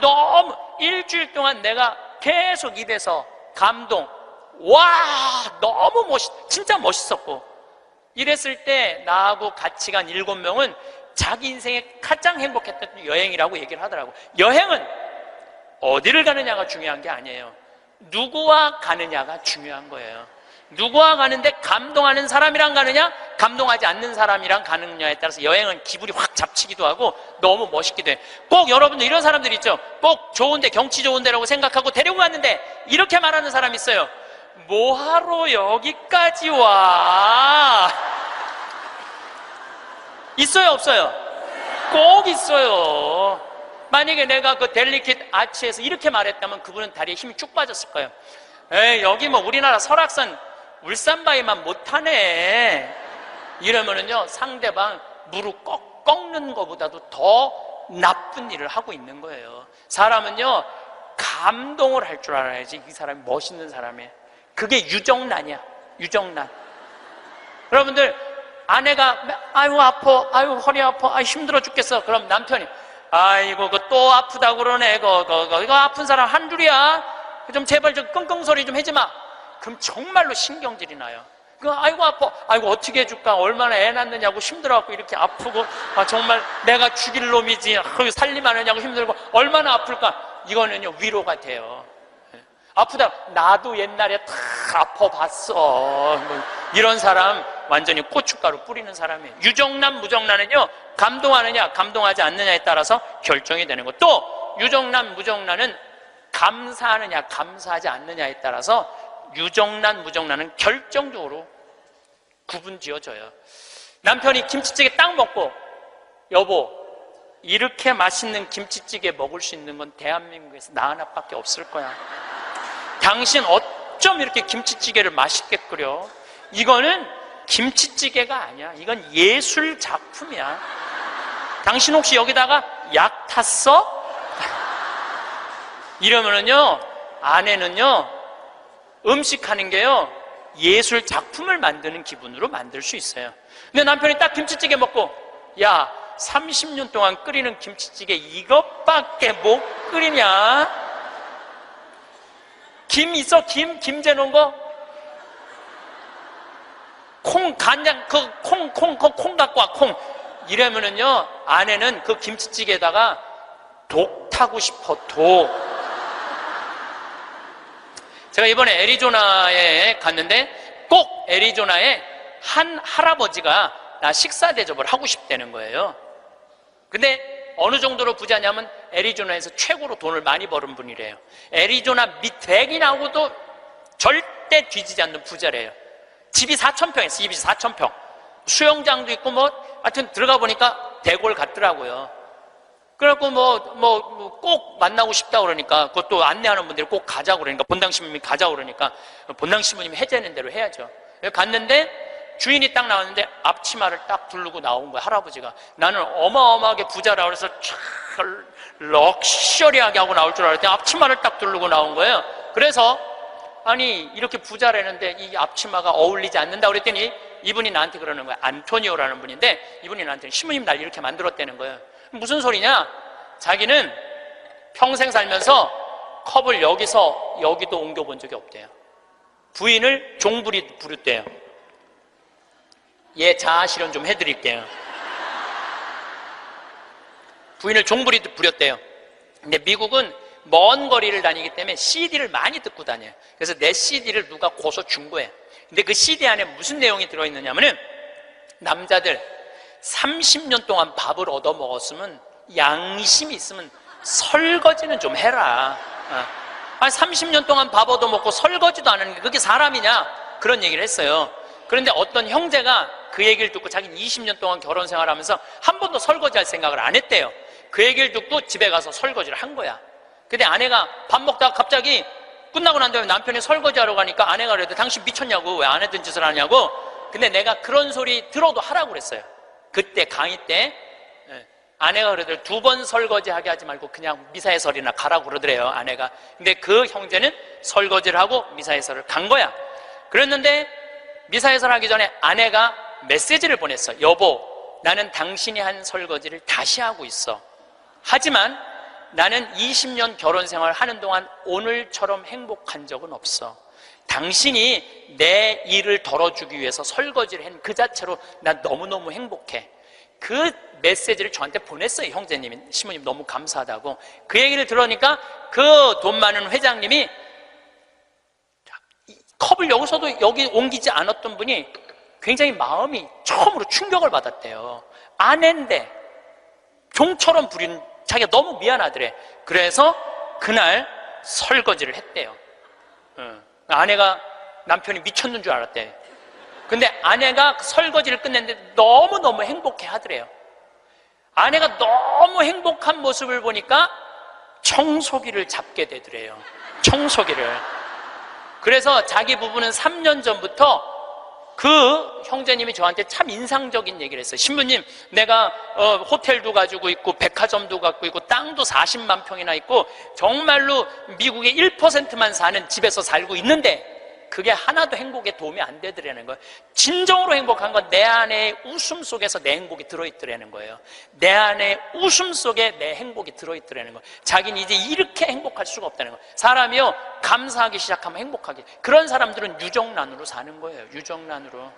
너무 일주일 동안 내가 계속 입에서 감동. 와, 너무 진짜 멋있었고. 이랬을 때 나하고 같이 간 7명은 자기 인생에 가장 행복했던 여행이라고 얘기를 하더라고. 여행은 어디를 가느냐가 중요한 게 아니에요. 누구와 가느냐가 중요한 거예요. 누구와 가는데 감동하는 사람이랑 가느냐, 감동하지 않는 사람이랑 가느냐에 따라서 여행은 기분이 확 잡치기도 하고 너무 멋있기도 해. 꼭 여러분들 이런 사람들 있죠. 꼭 좋은데, 경치 좋은 데라고 생각하고 데리고 갔는데 이렇게 말하는 사람이 있어요. 뭐하러 여기까지 와? 있어요, 없어요? 꼭 있어요. 만약에 내가 그 델리킷 아치에서 이렇게 말했다면 그분은 다리에 힘이 쭉 빠졌을 거예요. 에이, 여기 뭐 우리나라 설악산 울산바위만 못하네. 이러면은요, 상대방 무릎 꺾는 것보다도 더 나쁜 일을 하고 있는 거예요. 사람은요, 감동을 할 줄 알아야지 이 사람이 멋있는 사람이에요. 그게 유정란이야. 유정란. 여러분들, 아내가 아이고 아파, 아이고 허리 아파, 아이 힘들어 죽겠어. 그럼 남편이 아이고 또 아프다고 그러네. 이거 아픈 사람 한둘이야. 좀 제발 좀 끙끙 소리 좀 하지 마. 그럼 정말로 신경질이 나요. 아이고 아파, 아이고 어떻게 해줄까, 얼마나 애 낳느냐고 힘들어갖고 이렇게 아프고, 정말 내가 죽일 놈이지, 살림하느냐고 힘들고 얼마나 아플까. 이거는요 위로가 돼요. 아프다, 나도 옛날에 다 아파봤어. 이런 사람 완전히 고춧가루 뿌리는 사람이에요. 유정란 무정란은요 감동하느냐 감동하지 않느냐에 따라서 결정이 되는 거. 또 유정란 무정란은 감사하느냐 감사하지 않느냐에 따라서 유정란 무정란은 결정적으로 구분 지어져요. 남편이 김치찌개 딱 먹고, 여보 이렇게 맛있는 김치찌개 먹을 수 있는 건 대한민국에서 나 하나밖에 없을 거야. 당신 어쩜 이렇게 김치찌개를 맛있게 끓여? 이거는 김치찌개가 아니야. 이건 예술 작품이야. 당신 혹시 여기다가 약 탔어? 이러면은요 아내는요 음식하는 게요 예술 작품을 만드는 기분으로 만들 수 있어요. 근데 남편이 딱 김치찌개 먹고, 야 30년 동안 끓이는 김치찌개 이것밖에 못 끓이냐? 김 있어? 김 재놓은 거? 콩, 간장, 콩 갖고 와, 콩. 이러면은요, 아내는 그 김치찌개에다가 독 타고 싶어, 독. 제가 이번에 애리조나에 갔는데 꼭 애리조나에 한 할아버지가 나 식사 대접을 하고 싶다는 거예요. 근데 어느 정도로 부자냐면 애리조나에서 최고로 돈을 많이 버는 분이래요. 애리조나 밑대기 나오고도 절대 뒤지지 않는 부자래요. 집이 4,000평 있어요. 집이 4,000평. 수영장도 있고 하여튼 들어가 보니까 대골 같더라고요. 그래갖고 꼭 만나고 싶다 그러니까, 그것도 안내하는 분들이 꼭 가자고 그러니까, 본당 신부님이 가자고 그러니까 본당 신부님이 해제하는 대로 해야죠. 갔는데 주인이 딱 나왔는데 앞치마를 딱 두르고 나온 거야, 할아버지가. 나는 어마어마하게 부자라 그래서 럭셔리하게 하고 나올 줄 알았더니 앞치마를 딱 두르고 나온 거예요. 그래서 아니 이렇게 부자라는데 이 앞치마가 어울리지 않는다 그랬더니 이분이 나한테 그러는 거야. 안토니오라는 분인데 이분이 나한테 신부님 날 이렇게 만들었다는 거예요. 무슨 소리냐? 자기는 평생 살면서 컵을 여기서 여기도 옮겨본 적이 없대요. 부인을 종부리 부르대요. 예, 자아 실현 좀 해드릴게요. 부인을 종부리 부렸대요. 근데 미국은 먼 거리를 다니기 때문에 CD를 많이 듣고 다녀요. 그래서 내 CD를 누가 고서 준 거예요. 근데 그 CD 안에 무슨 내용이 들어있느냐면은, 남자들 30년 동안 밥을 얻어 먹었으면 양심이 있으면 설거지는 좀 해라. 30년 동안 밥 얻어 먹고 설거지도 안 하는 게 그게 사람이냐? 그런 얘기를 했어요. 그런데 어떤 형제가 그 얘기를 듣고 자기는 20년 동안 결혼 생활하면서 한 번도 설거지할 생각을 안 했대요. 그 얘기를 듣고 집에 가서 설거지를 한 거야. 근데 아내가 밥 먹다가 갑자기 끝나고 난 다음에 남편이 설거지하러 가니까 아내가 그래도 당신 미쳤냐고, 왜 안 했던 짓을 하냐고. 근데 내가 그런 소리 들어도 하라고 그랬어요. 그때 강의 때 아내가 그러더래요. 2번 설거지하게 하지 말고 그냥 미사해설이나 가라고 그러더래요, 아내가. 근데 그 형제는 설거지를 하고 미사해설을 간 거야. 그랬는데 미사해설 하기 전에 아내가 메시지를 보냈어. 여보, 나는 당신이 한 설거지를 다시 하고 있어. 하지만 나는 20년 결혼 생활 하는 동안 오늘처럼 행복한 적은 없어. 당신이 내 일을 덜어주기 위해서 설거지를 한 그 자체로 난 너무너무 행복해. 그 메시지를 저한테 보냈어요, 형제님이. 신부님 너무 감사하다고. 그 얘기를 들으니까 그 돈 많은 회장님이 컵을 여기서도 여기 옮기지 않았던 분이 굉장히 마음이 처음으로 충격을 받았대요. 아내인데 종처럼 부린 자기가 너무 미안하더래. 그래서 그날 설거지를 했대요. 아내가 남편이 미쳤는 줄 알았대. 근데 아내가 설거지를 끝냈는데 너무너무 행복해 하더래요. 아내가 너무 행복한 모습을 보니까 청소기를 잡게 되더래요. 청소기를. 그래서 자기 부부는 3년 전부터 그 형제님이 저한테 참 인상적인 얘기를 했어요. 신부님, 내가 호텔도 가지고 있고 백화점도 갖고 있고 땅도 40만 평이나 있고 정말로 미국의 1%만 사는 집에서 살고 있는데 그게 하나도 행복에 도움이 안 되더라는 거예요. 진정으로 행복한 건 내 안에 웃음 속에서 내 행복이 들어있더라는 거예요. 내 안에 웃음 속에 내 행복이 들어있더라는 거예요. 자기는 이제 이렇게 행복할 수가 없다는 거예요. 사람이요, 감사하기 시작하면 행복하게. 그런 사람들은 유정란으로 사는 거예요. 유정란으로.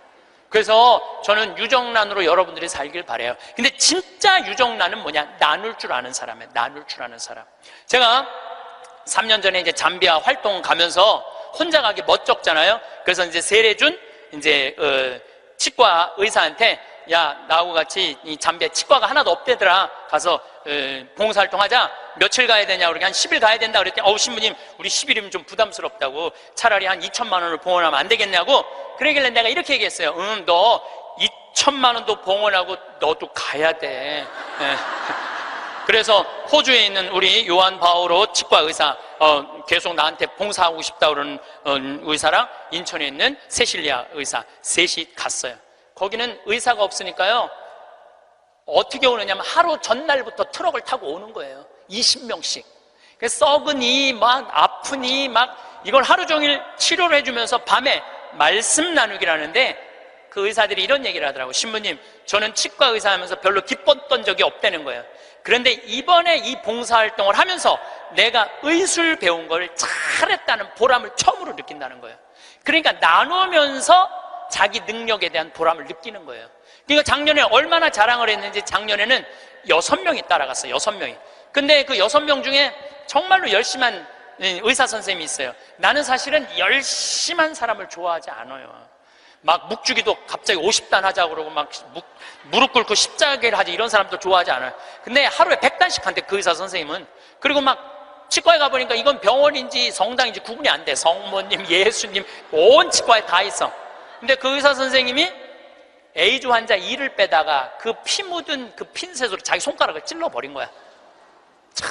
그래서 저는 유정란으로 여러분들이 살길 바라요. 근데 진짜 유정란은 뭐냐? 나눌 줄 아는 사람이에요. 나눌 줄 아는 사람. 제가 3년 전에 이제 잠비아 활동 가면서 혼자 가기 멋쩍잖아요. 그래서 이제 세례준 이제 치과 의사한테 야, 나하고 같이 이 잠비아 치과가 하나도 없대더라. 가서 봉사활동 하자. 며칠 가야 되냐? 그러니까 한 10일 가야 된다 그랬더니 신부님 우리 10일이면 좀 부담스럽다고 차라리 한 2천만 원을 봉헌하면 안 되겠냐고. 그러길래 내가 이렇게 얘기했어요. 너 2천만 원도 봉헌하고 너도 가야 돼. 그래서 호주에 있는 우리 요한 바오로 치과 의사 계속 나한테 봉사하고 싶다 그러는 의사랑 인천에 있는 세실리아 의사 셋이 갔어요. 거기는 의사가 없으니까요 어떻게 오느냐면 하루 전날부터 트럭을 타고 오는 거예요. 20명씩. 썩으니 막 아프니 막 이걸 하루 종일 치료를 해주면서 밤에 말씀 나누기라는데 그 의사들이 이런 얘기를 하더라고요. 신부님, 저는 치과 의사 하면서 별로 기뻤던 적이 없다는 거예요. 그런데 이번에 이 봉사활동을 하면서 내가 의술 배운 걸 잘했다는 보람을 처음으로 느낀다는 거예요. 그러니까 나누면서 자기 능력에 대한 보람을 느끼는 거예요. 그러니까 작년에 얼마나 자랑을 했는지 작년에는 6명이 따라갔어요. 6명이. 근데 그 6명 중에 정말로 열심한 의사 선생님이 있어요. 나는 사실은 열심한 사람을 좋아하지 않아요. 막 묵주기도 갑자기 50단 하자고 그러고 막 무릎 꿇고 십자가를 하지 이런 사람도 좋아하지 않아요. 근데 하루에 100단씩 한대 그 의사 선생님은. 그리고 막 치과에 가보니까 이건 병원인지 성당인지 구분이 안 돼. 성모님, 예수님 온 치과에 다 있어. 근데 그 의사 선생님이 에이즈 환자 이를 빼다가 그 피 묻은 그 핀셋으로 자기 손가락을 찔러버린 거야. 참,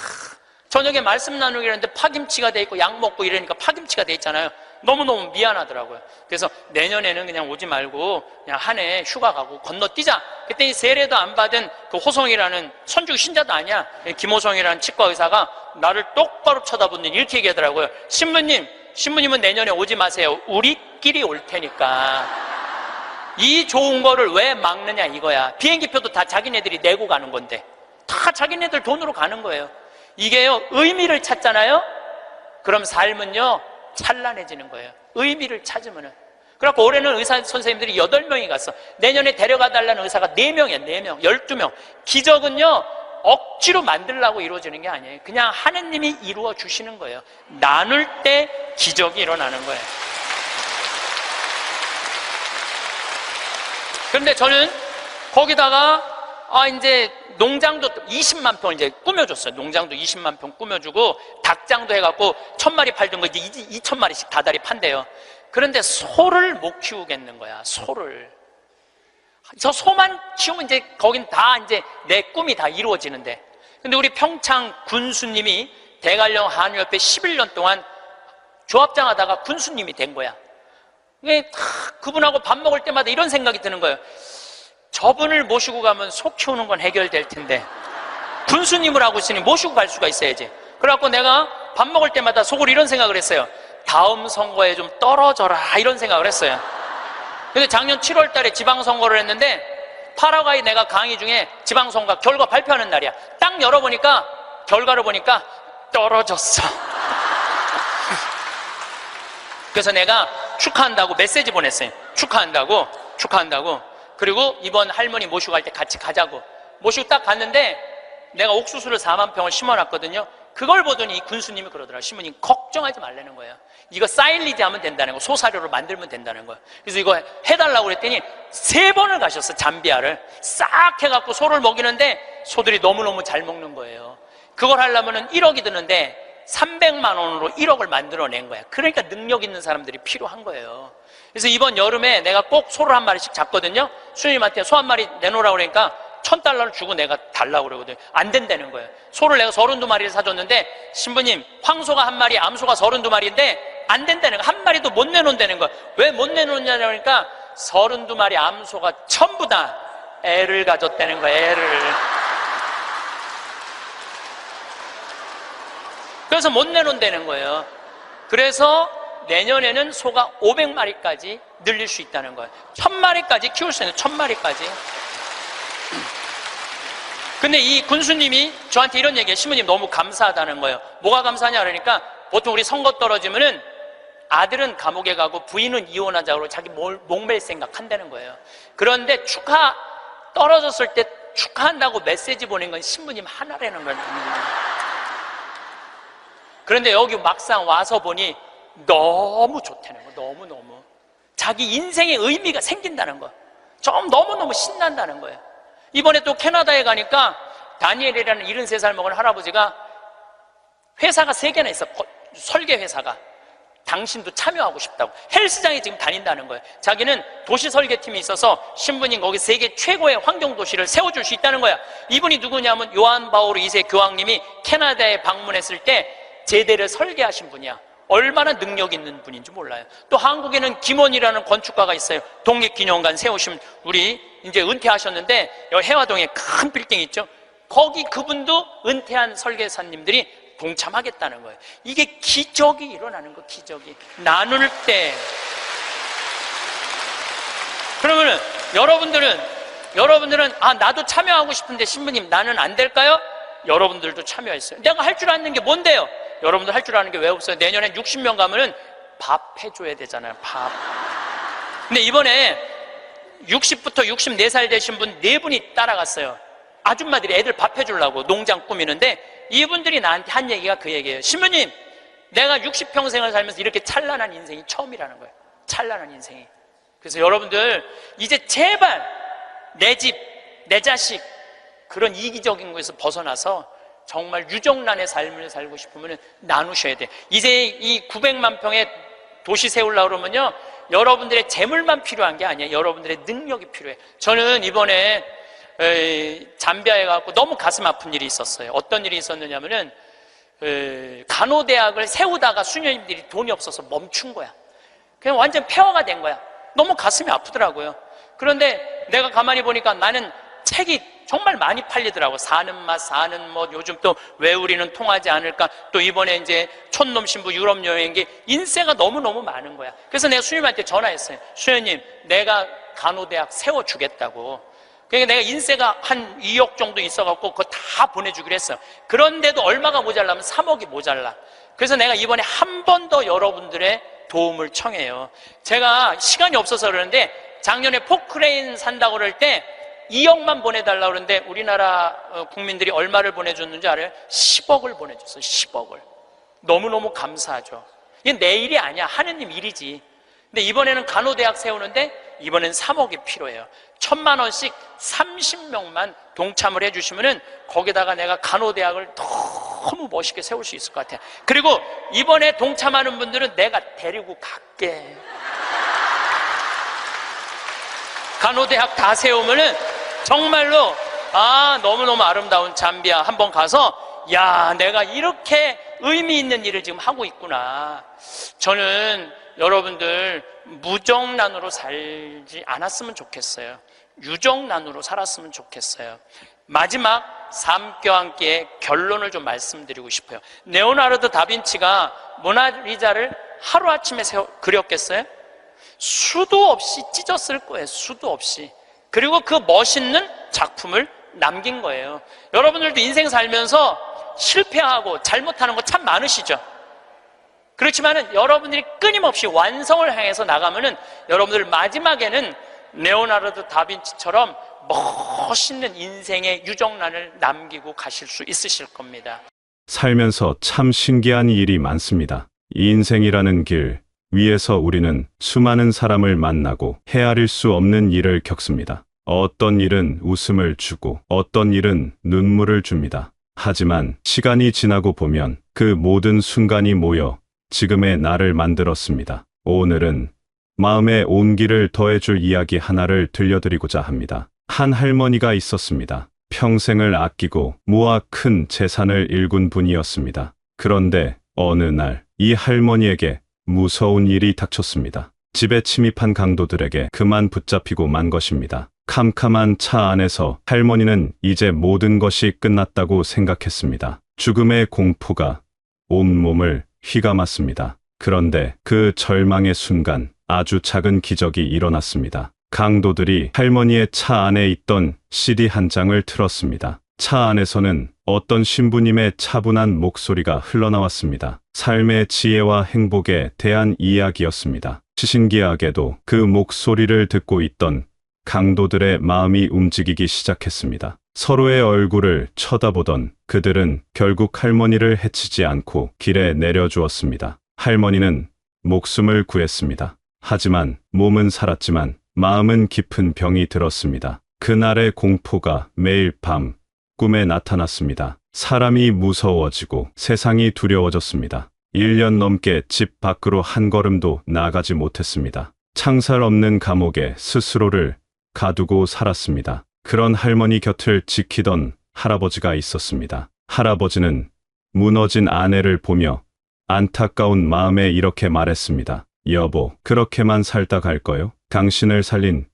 저녁에 말씀 나누기 했는데 파김치가 돼 있고 약 먹고 이러니까 파김치가 돼 있잖아요. 너무너무 미안하더라고요. 그래서 내년에는 그냥 오지 말고 그냥 한 해 휴가 가고 건너뛰자. 그랬더니 세례도 안 받은 그 호성이라는 선주 신자도 아니야. 김호성이라는 치과 의사가 나를 똑바로 쳐다보더니 이렇게 얘기하더라고요. 신부님은 내년에 오지 마세요. 우리끼리 올 테니까. 이 좋은 거를 왜 막느냐 이거야. 비행기표도 다 자기네들이 내고 가는 건데 다 자기네들 돈으로 가는 거예요. 이게요 의미를 찾잖아요. 그럼 삶은요 찬란해지는 거예요. 의미를 찾으면은. 그래갖고 올해는 의사 선생님들이 8명이 갔어. 내년에 데려가 달라는 의사가 4명이야. 4명, 12명. 기적은요 억지로 만들려고 이루어지는 게 아니에요. 그냥 하느님이 이루어 주시는 거예요. 나눌 때 기적이 일어나는 거예요. 그런데 저는 거기다가 이제 농장도 20만 평 이제 꾸며줬어요. 농장도 20만 평 꾸며주고 닭장도 해갖고 1000마리 팔던 거 이제 2000마리씩 다달이 판대요. 그런데 소를 못 키우겠는 거야. 소를. 저 소만 키우면 이제 거긴 다 이제 내 꿈이 다 이루어지는데. 근데 우리 평창 군수님이 대관령 한의협회 11년 동안 조합장 하다가 군수님이 된 거야. 그분하고 밥 먹을 때마다 이런 생각이 드는 거예요. 저분을 모시고 가면 소 키우는 건 해결될 텐데 군수님을 하고 있으니 모시고 갈 수가 있어야지. 그래갖고 내가 밥 먹을 때마다 속으로 이런 생각을 했어요. 다음 선거에 좀 떨어져라 이런 생각을 했어요. 근데 작년 7월 달에 지방선거를 했는데 파라과이 내가 강의 중에 지방선거 결과 발표하는 날이야. 딱 열어보니까 결과를 보니까 떨어졌어. 그래서 내가 축하한다고 메시지 보냈어요. 축하한다고. 그리고 이번 할머니 모시고 갈 때 같이 가자고. 모시고 딱 갔는데 내가 옥수수를 4만 평을 심어놨거든요. 그걸 보더니 이 군수님이 그러더라. 신부님 걱정하지 말라는 거야. 이거 사일리지 하면 된다는 거. 소사료로 만들면 된다는 거야. 그래서 이거 해달라고 그랬더니 3번을 가셨어. 잠비아를 싹 해갖고 소를 먹이는데 소들이 너무너무 잘 먹는 거예요. 그걸 하려면 1억이 드는데 300만 원으로 1억을 만들어낸 거야. 그러니까 능력 있는 사람들이 필요한 거예요. 그래서 이번 여름에 내가 꼭 소를 한 마리씩 잡거든요. 수님한테 소 한 마리 내놓으라고 그러니까 $1000를 주고 내가 달라고 그러거든요. 안 된다는 거예요. 소를 내가 32마리를 사줬는데 신부님 황소가 한 마리 암소가 32마리인데 안 된다는 거야. 한 마리도 못 내놓는다는 거야. 왜 못 내놓느냐고 하니까 32마리 암소가 전부 다 애를 가졌다는 거야. 애를. 그래서 못 내놓는다는 거예요. 그래서 내년에는 소가 500마리까지 늘릴 수 있다는 거예요. 1000마리까지 키울 수 있는 1000마리까지. 근데 이 군수님이 저한테 이런 얘기해요. 신부님 너무 감사하다는 거예요. 뭐가 감사하냐 그러니까 보통 우리 선거 떨어지면은 아들은 감옥에 가고 부인은 이혼하자고 자기 목맬 생각 한다는 거예요. 그런데 떨어졌을 때 축하한다고 메시지 보낸 건 신부님 하나라는 거예요. 그런데 여기 막상 와서 보니 너무 좋다는 거예요. 너무너무 자기 인생의 의미가 생긴다는 거예요. 좀 너무너무 신난다는 거예요. 이번에 또 캐나다에 가니까 다니엘이라는 73살 먹은 할아버지가 회사가 3개나 있어. 설계 회사가. 당신도 참여하고 싶다고 헬스장에 지금 다닌다는 거예요. 자기는 도시 설계팀이 있어서 신부님 거기 세계 최고의 환경 도시를 세워줄 수 있다는 거야. 이분이 누구냐면 요한 바오로 2세 교황님이 캐나다에 방문했을 때 제대를 설계하신 분이야. 얼마나 능력 있는 분인지 몰라요. 또 한국에는 김원이라는 건축가가 있어요. 독립기념관 세우신 우리 이제 은퇴하셨는데 여기 해화동에 큰 빌딩 있죠. 거기 그분도 은퇴한 설계사님들이 동참하겠다는 거예요. 이게 기적이 일어나는 거, 기적이. 나눌 때. 그러면은 여러분들은 나도 참여하고 싶은데 신부님 나는 안 될까요? 여러분들도 참여했어요. 내가 할 줄 아는 게 뭔데요? 여러분들 할 줄 아는 게 왜 없어요? 내년에 60명 가면은 밥 해줘야 되잖아요. 밥. 근데 이번에 60부터 64살 되신 분 4분이 따라갔어요. 아줌마들이 애들 밥 해주려고 농장 꾸미는데 이분들이 나한테 한 얘기가 그 얘기예요. 신부님, 내가 60평생을 살면서 이렇게 찬란한 인생이 처음이라는 거예요. 찬란한 인생이. 그래서 여러분들 이제 제발 내 집, 내 자식 그런 이기적인 것에서 벗어나서 정말 유정란의 삶을 살고 싶으면 나누셔야 돼. 이제 이 900만 평의 도시 세우려고 그러면요, 여러분들의 재물만 필요한 게 아니에요. 여러분들의 능력이 필요해. 저는 이번에 잠비아에 가고 너무 가슴 아픈 일이 있었어요. 어떤 일이 있었느냐면은 간호대학을 세우다가 수녀님들이 돈이 없어서 멈춘 거야. 그냥 완전 폐허가 된 거야. 너무 가슴이 아프더라고요. 그런데 내가 가만히 보니까 나는 책이 정말 많이 팔리더라고. 사는 맛, 사는 뭐, 요즘 또 왜 우리는 통하지 않을까. 또 이번에 이제 촌놈 신부 유럽 여행기 인세가 너무너무 많은 거야. 그래서 내가 수녀님한테 전화했어요. 수녀님, 내가 간호대학 세워주겠다고. 그러니까 내가 인세가 한 2억 정도 있어갖고 그거 다 보내주기로 했어요. 그런데도 얼마가 모자라면 3억이 모자라. 그래서 내가 이번에 한 번 더 여러분들의 도움을 청해요. 제가 시간이 없어서 그러는데 작년에 포크레인 산다고 그럴 때 2억만 보내달라고 그러는데 우리나라 국민들이 얼마를 보내줬는지 알아요? 10억을 보내줬어요. 10억을. 너무너무 감사하죠. 이게 내 일이 아니야. 하느님 일이지. 근데 이번에는 간호대학 세우는데 이번엔 3억이 필요해요. 1,000만 원씩 30명만 동참을 해주시면은 거기다가 내가 간호대학을 너무 멋있게 세울 수 있을 것 같아요. 그리고 이번에 동참하는 분들은 내가 데리고 갈게. 간호대학 다 세우면은 정말로 너무너무 아름다운 잠비아 한번 가서 내가 이렇게 의미 있는 일을 지금 하고 있구나. 저는 여러분들 무정란으로 살지 않았으면 좋겠어요. 유정란으로 살았으면 좋겠어요. 마지막 삶교환기의 결론을 좀 말씀드리고 싶어요. 레오나르도 다빈치가 모나리자를 하루아침에 그렸겠어요? 수도 없이 찢었을 거예요. 수도 없이. 그리고 그 멋있는 작품을 남긴 거예요. 여러분들도 인생 살면서 실패하고 잘못하는 거 참 많으시죠? 그렇지만은 여러분들이 끊임없이 완성을 향해서 나가면은 여러분들 마지막에는 레오나르도 다빈치처럼 멋있는 인생의 유정란을 남기고 가실 수 있으실 겁니다. 살면서 참 신기한 일이 많습니다. 이 인생이라는 길 위에서 우리는 수많은 사람을 만나고 헤아릴 수 없는 일을 겪습니다. 어떤 일은 웃음을 주고 어떤 일은 눈물을 줍니다. 하지만 시간이 지나고 보면 그 모든 순간이 모여 지금의 나를 만들었습니다. 오늘은 마음의 온기를 더해줄 이야기 하나를 들려드리고자 합니다. 한 할머니가 있었습니다. 평생을 아끼고 모아 큰 재산을 일군 분이었습니다. 그런데 어느 날 이 할머니에게 무서운 일이 닥쳤습니다. 집에 침입한 강도들에게 그만 붙잡히고 만 것입니다. 캄캄한 차 안에서 할머니는 이제 모든 것이 끝났다고 생각했습니다. 죽음의 공포가 온몸을 휘감았습니다. 그런데 그 절망의 순간 아주 작은 기적이 일어났습니다. 강도들이 할머니의 차 안에 있던 CD 한 장을 틀었습니다. 차 안에서는 어떤 신부님의 차분한 목소리가 흘러나왔습니다. 삶의 지혜와 행복에 대한 이야기였습니다. 신기하게도 그 목소리를 듣고 있던 강도들의 마음이 움직이기 시작했습니다. 서로의 얼굴을 쳐다보던 그들은 결국 할머니를 해치지 않고 길에 내려주었습니다. 할머니는 목숨을 구했습니다. 하지만 몸은 살았지만 마음은 깊은 병이 들었습니다. 그날의 공포가 매일 밤 꿈에 나타났습니다. 사람이 무서워지고 세상이 두려워졌습니다. 1년 넘게 집 밖으로 한 걸음도 나가지 못했습니다. 창살 없는 감옥에 스스로를 가두고 살았습니다. 그런 할머니 곁을 지키던 할아버지가 있었습니다. 할아버지는 무너진 아내를 보며 안타까운 마음에 이렇게 말했습니다. 여보, 그렇게만 살다 갈 거요? 당신을 살린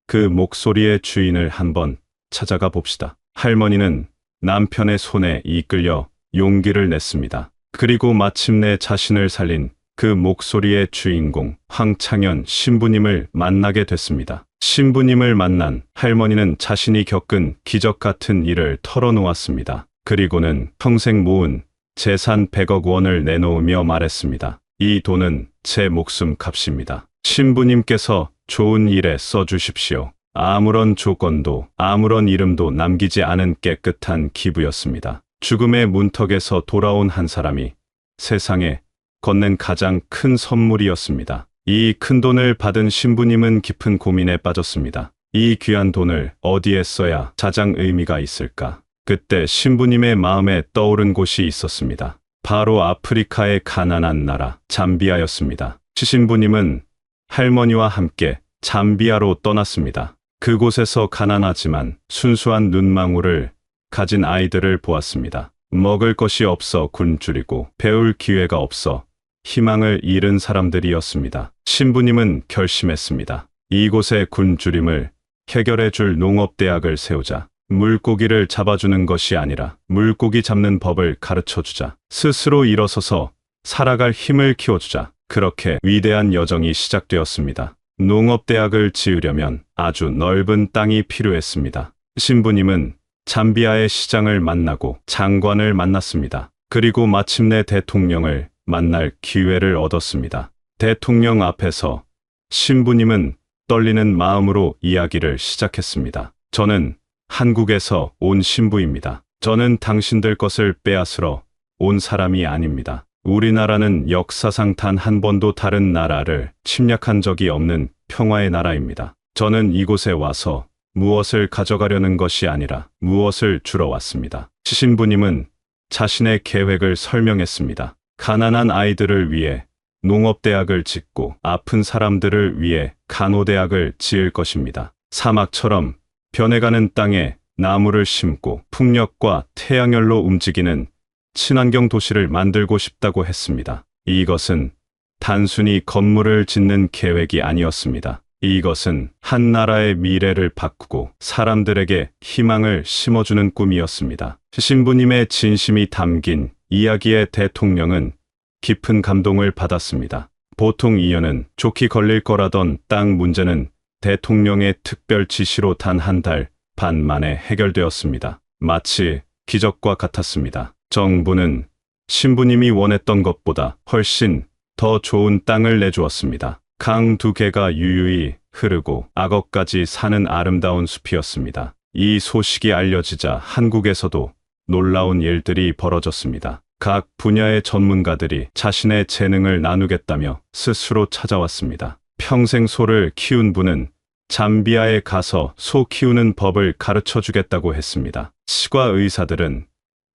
그 목소리의 주인을 한번 찾아가 봅시다. 할머니는 남편의 손에 이끌려 용기를 냈습니다. 그리고 마침내 자신을 살린 그 목소리의 주인공 황창현 신부님을 만나게 됐습니다. 신부님을 만난 할머니는 자신이 겪은 기적 같은 일을 털어놓았습니다. 그리고는 평생 모은 재산 100억 원을 내놓으며 말했습니다. 이 돈은 제 목숨 값입니다. 신부님께서 좋은 일에 써주십시오. 아무런 조건도 아무런 이름도 남기지 않은 깨끗한 기부였습니다. 죽음의 문턱에서 돌아온 한 사람이 세상에 건넨 가장 큰 선물이었습니다. 이 큰 돈을 받은 신부님은 깊은 고민에 빠졌습니다. 이 귀한 돈을 어디에 써야 가장 의미가 있을까? 그때 신부님의 마음에 떠오른 곳이 있었습니다. 바로 아프리카의 가난한 나라 잠비아였습니다. 신부님은 할머니와 함께 잠비아로 떠났습니다. 그곳에서 가난하지만 순수한 눈망울을 가진 아이들을 보았습니다. 먹을 것이 없어 굶주리고 배울 기회가 없어 희망을 잃은 사람들이었습니다. 신부님은 결심했습니다. 이곳의 굶주림을 해결해 줄 농업대학을 세우자. 물고기를 잡아주는 것이 아니라 물고기 잡는 법을 가르쳐주자. 스스로 일어서서 살아갈 힘을 키워주자. 그렇게 위대한 여정이 시작되었습니다. 농업대학을 지으려면 아주 넓은 땅이 필요했습니다. 신부님은 잠비아의 시장을 만나고 장관을 만났습니다. 그리고 마침내 대통령을 만날 기회를 얻었습니다. 대통령 앞에서 신부님은 떨리는 마음으로 이야기를 시작했습니다. 저는 한국에서 온 신부입니다. 저는 당신들 것을 빼앗으러 온 사람이 아닙니다. 우리나라는 역사상 단 한 번도 다른 나라를 침략한 적이 없는 평화의 나라입니다. 저는 이곳에 와서 무엇을 가져가려는 것이 아니라 무엇을 주러 왔습니다. 신부님은 자신의 계획을 설명했습니다. 가난한 아이들을 위해 농업대학을 짓고 아픈 사람들을 위해 간호대학을 지을 것입니다. 사막처럼 변해가는 땅에 나무를 심고 풍력과 태양열로 움직이는 친환경 도시를 만들고 싶다고 했습니다. 이것은 단순히 건물을 짓는 계획이 아니었습니다. 이것은 한 나라의 미래를 바꾸고 사람들에게 희망을 심어주는 꿈이었습니다. 신부님의 진심이 담긴 이야기에 대통령은 깊은 감동을 받았습니다. 보통 이연은 좋게 걸릴 거라던 땅 문제는 대통령의 특별 지시로 단 한 달 반 만에 해결되었습니다. 마치 기적과 같았습니다. 정부는 신부님이 원했던 것보다 훨씬 더 좋은 땅을 내주었습니다. 강 2개가 유유히 흐르고 악어까지 사는 아름다운 숲이었습니다. 이 소식이 알려지자 한국에서도 놀라운 일들이 벌어졌습니다. 각 분야의 전문가들이 자신의 재능을 나누겠다며 스스로 찾아왔습니다. 평생 소를 키운 분은 잠비아에 가서 소 키우는 법을 가르쳐 주겠다고 했습니다. 치과 의사들은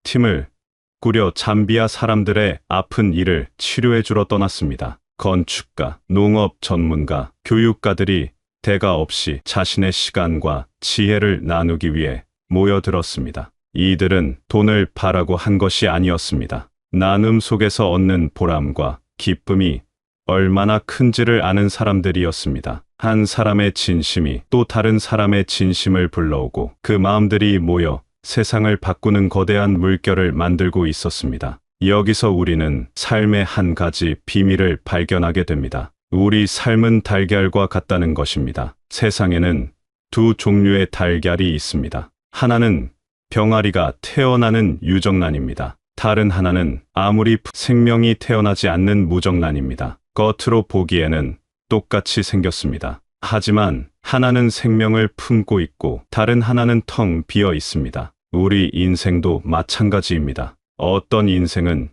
팀을 꾸려 잠비아 사람들의 아픈 이를 치료해 주러 떠났습니다. 건축가, 농업 전문가, 교육가들이 대가 없이 자신의 시간과 지혜를 나누기 위해 모여들었습니다. 이들은 돈을 바라고 한 것이 아니었습니다. 나눔 속에서 얻는 보람과 기쁨이 얼마나 큰지를 아는 사람들이었습니다. 한 사람의 진심이 또 다른 사람의 진심을 불러오고 그 마음들이 모여 세상을 바꾸는 거대한 물결을 만들고 있었습니다. 여기서 우리는 삶의 한 가지 비밀을 발견하게 됩니다. 우리 삶은 달걀과 같다는 것입니다. 세상에는 두 종류의 달걀이 있습니다. 하나는 병아리가 태어나는 유정란입니다. 다른 하나는 아무리 생명이 태어나지 않는 무정란입니다. 겉으로 보기에는 똑같이 생겼습니다. 하지만 하나는 생명을 품고 있고 다른 하나는 텅 비어 있습니다. 우리 인생도 마찬가지입니다. 어떤 인생은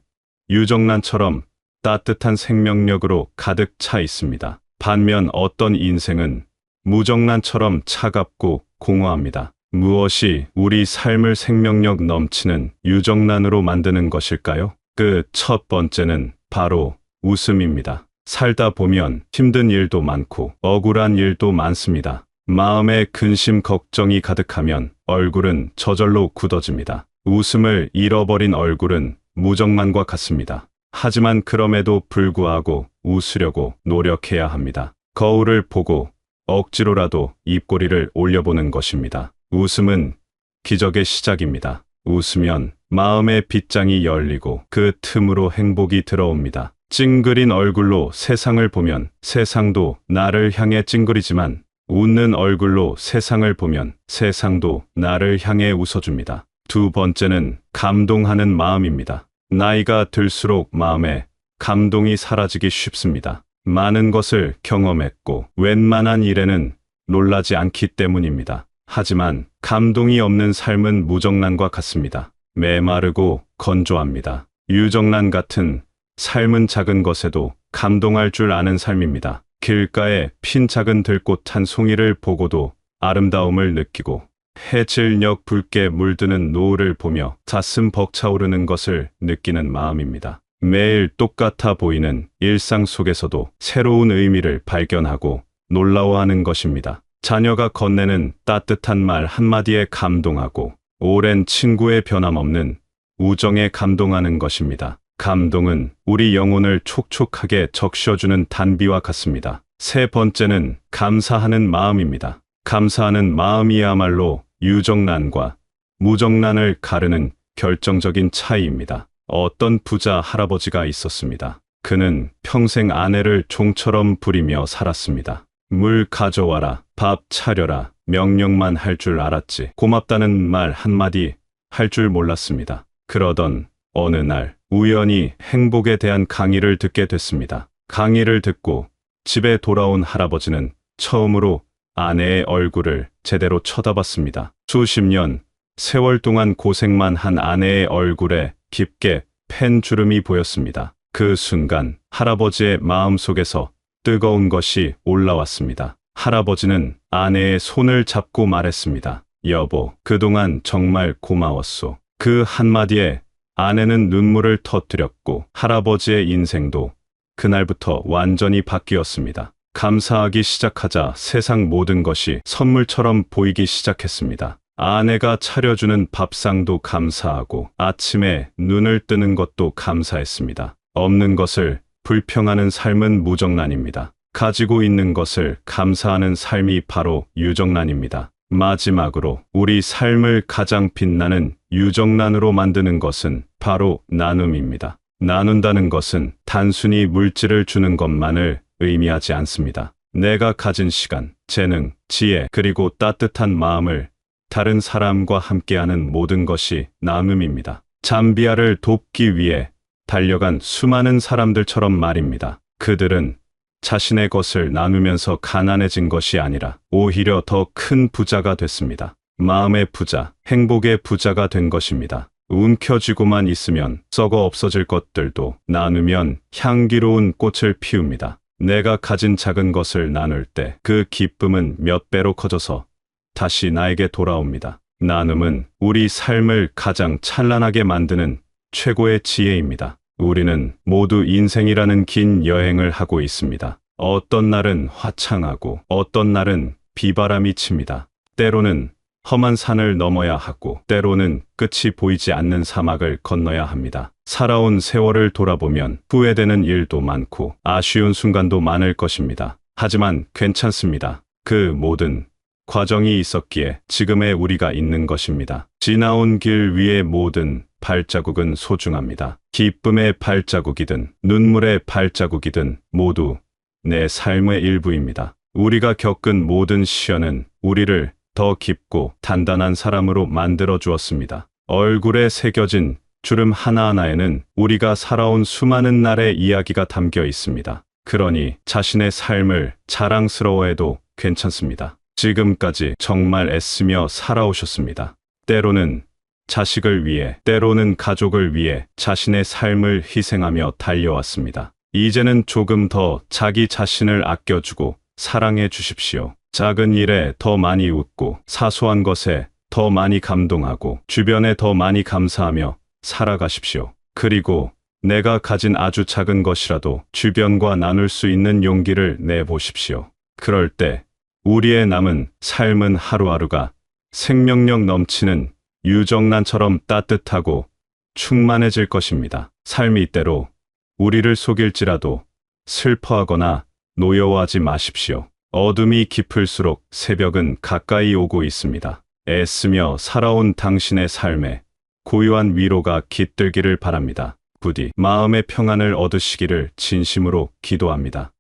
유정란처럼 따뜻한 생명력으로 가득 차 있습니다. 반면 어떤 인생은 무정란처럼 차갑고 공허합니다. 무엇이 우리 삶을 생명력 넘치는 유정란으로 만드는 것일까요? 그 첫 번째는 바로 웃음입니다. 살다 보면 힘든 일도 많고 억울한 일도 많습니다. 마음에 근심 걱정이 가득하면 얼굴은 저절로 굳어집니다. 웃음을 잃어버린 얼굴은 무정란과 같습니다. 하지만 그럼에도 불구하고 웃으려고 노력해야 합니다. 거울을 보고 억지로라도 입꼬리를 올려보는 것입니다. 웃음은 기적의 시작입니다. 웃으면 마음의 빗장이 열리고 그 틈으로 행복이 들어옵니다. 찡그린 얼굴로 세상을 보면 세상도 나를 향해 찡그리지만 웃는 얼굴로 세상을 보면 세상도 나를 향해 웃어줍니다. 두 번째는 감동하는 마음입니다. 나이가 들수록 마음에 감동이 사라지기 쉽습니다. 많은 것을 경험했고 웬만한 일에는 놀라지 않기 때문입니다. 하지만 감동이 없는 삶은 무정란과 같습니다. 메마르고 건조합니다. 유정란 같은 삶은 작은 것에도 감동할 줄 아는 삶입니다. 길가에 핀 작은 들꽃 한 송이를 보고도 아름다움을 느끼고 해질녘 붉게 물드는 노을을 보며 가슴 벅차오르는 것을 느끼는 마음입니다. 매일 똑같아 보이는 일상 속에서도 새로운 의미를 발견하고 놀라워하는 것입니다. 자녀가 건네는 따뜻한 말 한마디에 감동하고 오랜 친구의 변함없는 우정에 감동하는 것입니다. 감동은 우리 영혼을 촉촉하게 적셔주는 단비와 같습니다. 세 번째는 감사하는 마음입니다. 감사하는 마음이야말로 유정란과 무정란을 가르는 결정적인 차이입니다. 어떤 부자 할아버지가 있었습니다. 그는 평생 아내를 종처럼 부리며 살았습니다. 물 가져와라, 밥 차려라, 명령만 할 줄 알았지. 고맙다는 말 한마디 할 줄 몰랐습니다. 그러던 어느 날 우연히 행복에 대한 강의를 듣게 됐습니다. 강의를 듣고 집에 돌아온 할아버지는 처음으로 아내의 얼굴을 제대로 쳐다봤습니다. 수십 년 세월 동안 고생만 한 아내의 얼굴에 깊게 팬 주름이 보였습니다. 그 순간 할아버지의 마음속에서 뜨거운 것이 올라왔습니다. 할아버지는 아내의 손을 잡고 말했습니다. 여보, 그동안 정말 고마웠소. 그 한마디에 아내는 눈물을 터뜨렸고 할아버지의 인생도 그날부터 완전히 바뀌었습니다. 감사하기 시작하자 세상 모든 것이 선물처럼 보이기 시작했습니다. 아내가 차려주는 밥상도 감사하고 아침에 눈을 뜨는 것도 감사했습니다. 없는 것을 불평하는 삶은 무정란입니다. 가지고 있는 것을 감사하는 삶이 바로 유정란입니다. 마지막으로 우리 삶을 가장 빛나는 유정란으로 만드는 것은 바로 나눔입니다. 나눈다는 것은 단순히 물질을 주는 것만을 의미하지 않습니다. 내가 가진 시간, 재능, 지혜, 그리고 따뜻한 마음을 다른 사람과 함께하는 모든 것이 나눔입니다. 잠비아를 돕기 위해 달려간 수많은 사람들처럼 말입니다. 그들은 자신의 것을 나누면서 가난해진 것이 아니라 오히려 더 큰 부자가 됐습니다. 마음의 부자, 행복의 부자가 된 것입니다. 움켜쥐고만 있으면 썩어 없어질 것들도 나누면 향기로운 꽃을 피웁니다. 내가 가진 작은 것을 나눌 때 그 기쁨은 몇 배로 커져서 다시 나에게 돌아옵니다. 나눔은 우리 삶을 가장 찬란하게 만드는 최고의 지혜입니다. 우리는 모두 인생이라는 긴 여행을 하고 있습니다. 어떤 날은 화창하고 어떤 날은 비바람이 칩니다. 때로는 험한 산을 넘어야 하고 때로는 끝이 보이지 않는 사막을 건너야 합니다. 살아온 세월을 돌아보면 후회되는 일도 많고 아쉬운 순간도 많을 것입니다. 하지만 괜찮습니다. 그 모든 과정이 있었기에 지금의 우리가 있는 것입니다. 지나온 길 위의 모든 발자국은 소중합니다. 기쁨의 발자국이든 눈물의 발자국이든 모두 내 삶의 일부입니다. 우리가 겪은 모든 시련은 우리를 더 깊고 단단한 사람으로 만들어 주었습니다. 얼굴에 새겨진 주름 하나하나에는 우리가 살아온 수많은 날의 이야기가 담겨 있습니다. 그러니 자신의 삶을 자랑스러워해도 괜찮습니다. 지금까지 정말 애쓰며 살아오셨습니다. 때로는 자식을 위해, 때로는 가족을 위해 자신의 삶을 희생하며 달려왔습니다. 이제는 조금 더 자기 자신을 아껴주고 사랑해 주십시오. 작은 일에 더 많이 웃고 사소한 것에 더 많이 감동하고 주변에 더 많이 감사하며 살아가십시오. 그리고 내가 가진 아주 작은 것이라도 주변과 나눌 수 있는 용기를 내보십시오. 그럴 때 우리의 남은 삶은 하루하루가 생명력 넘치는 유정란처럼 따뜻하고 충만해질 것입니다. 삶이 때로 우리를 속일지라도 슬퍼하거나 노여워하지 마십시오. 어둠이 깊을수록 새벽은 가까이 오고 있습니다. 애쓰며 살아온 당신의 삶에 고요한 위로가 깃들기를 바랍니다. 부디 마음의 평안을 얻으시기를 진심으로 기도합니다.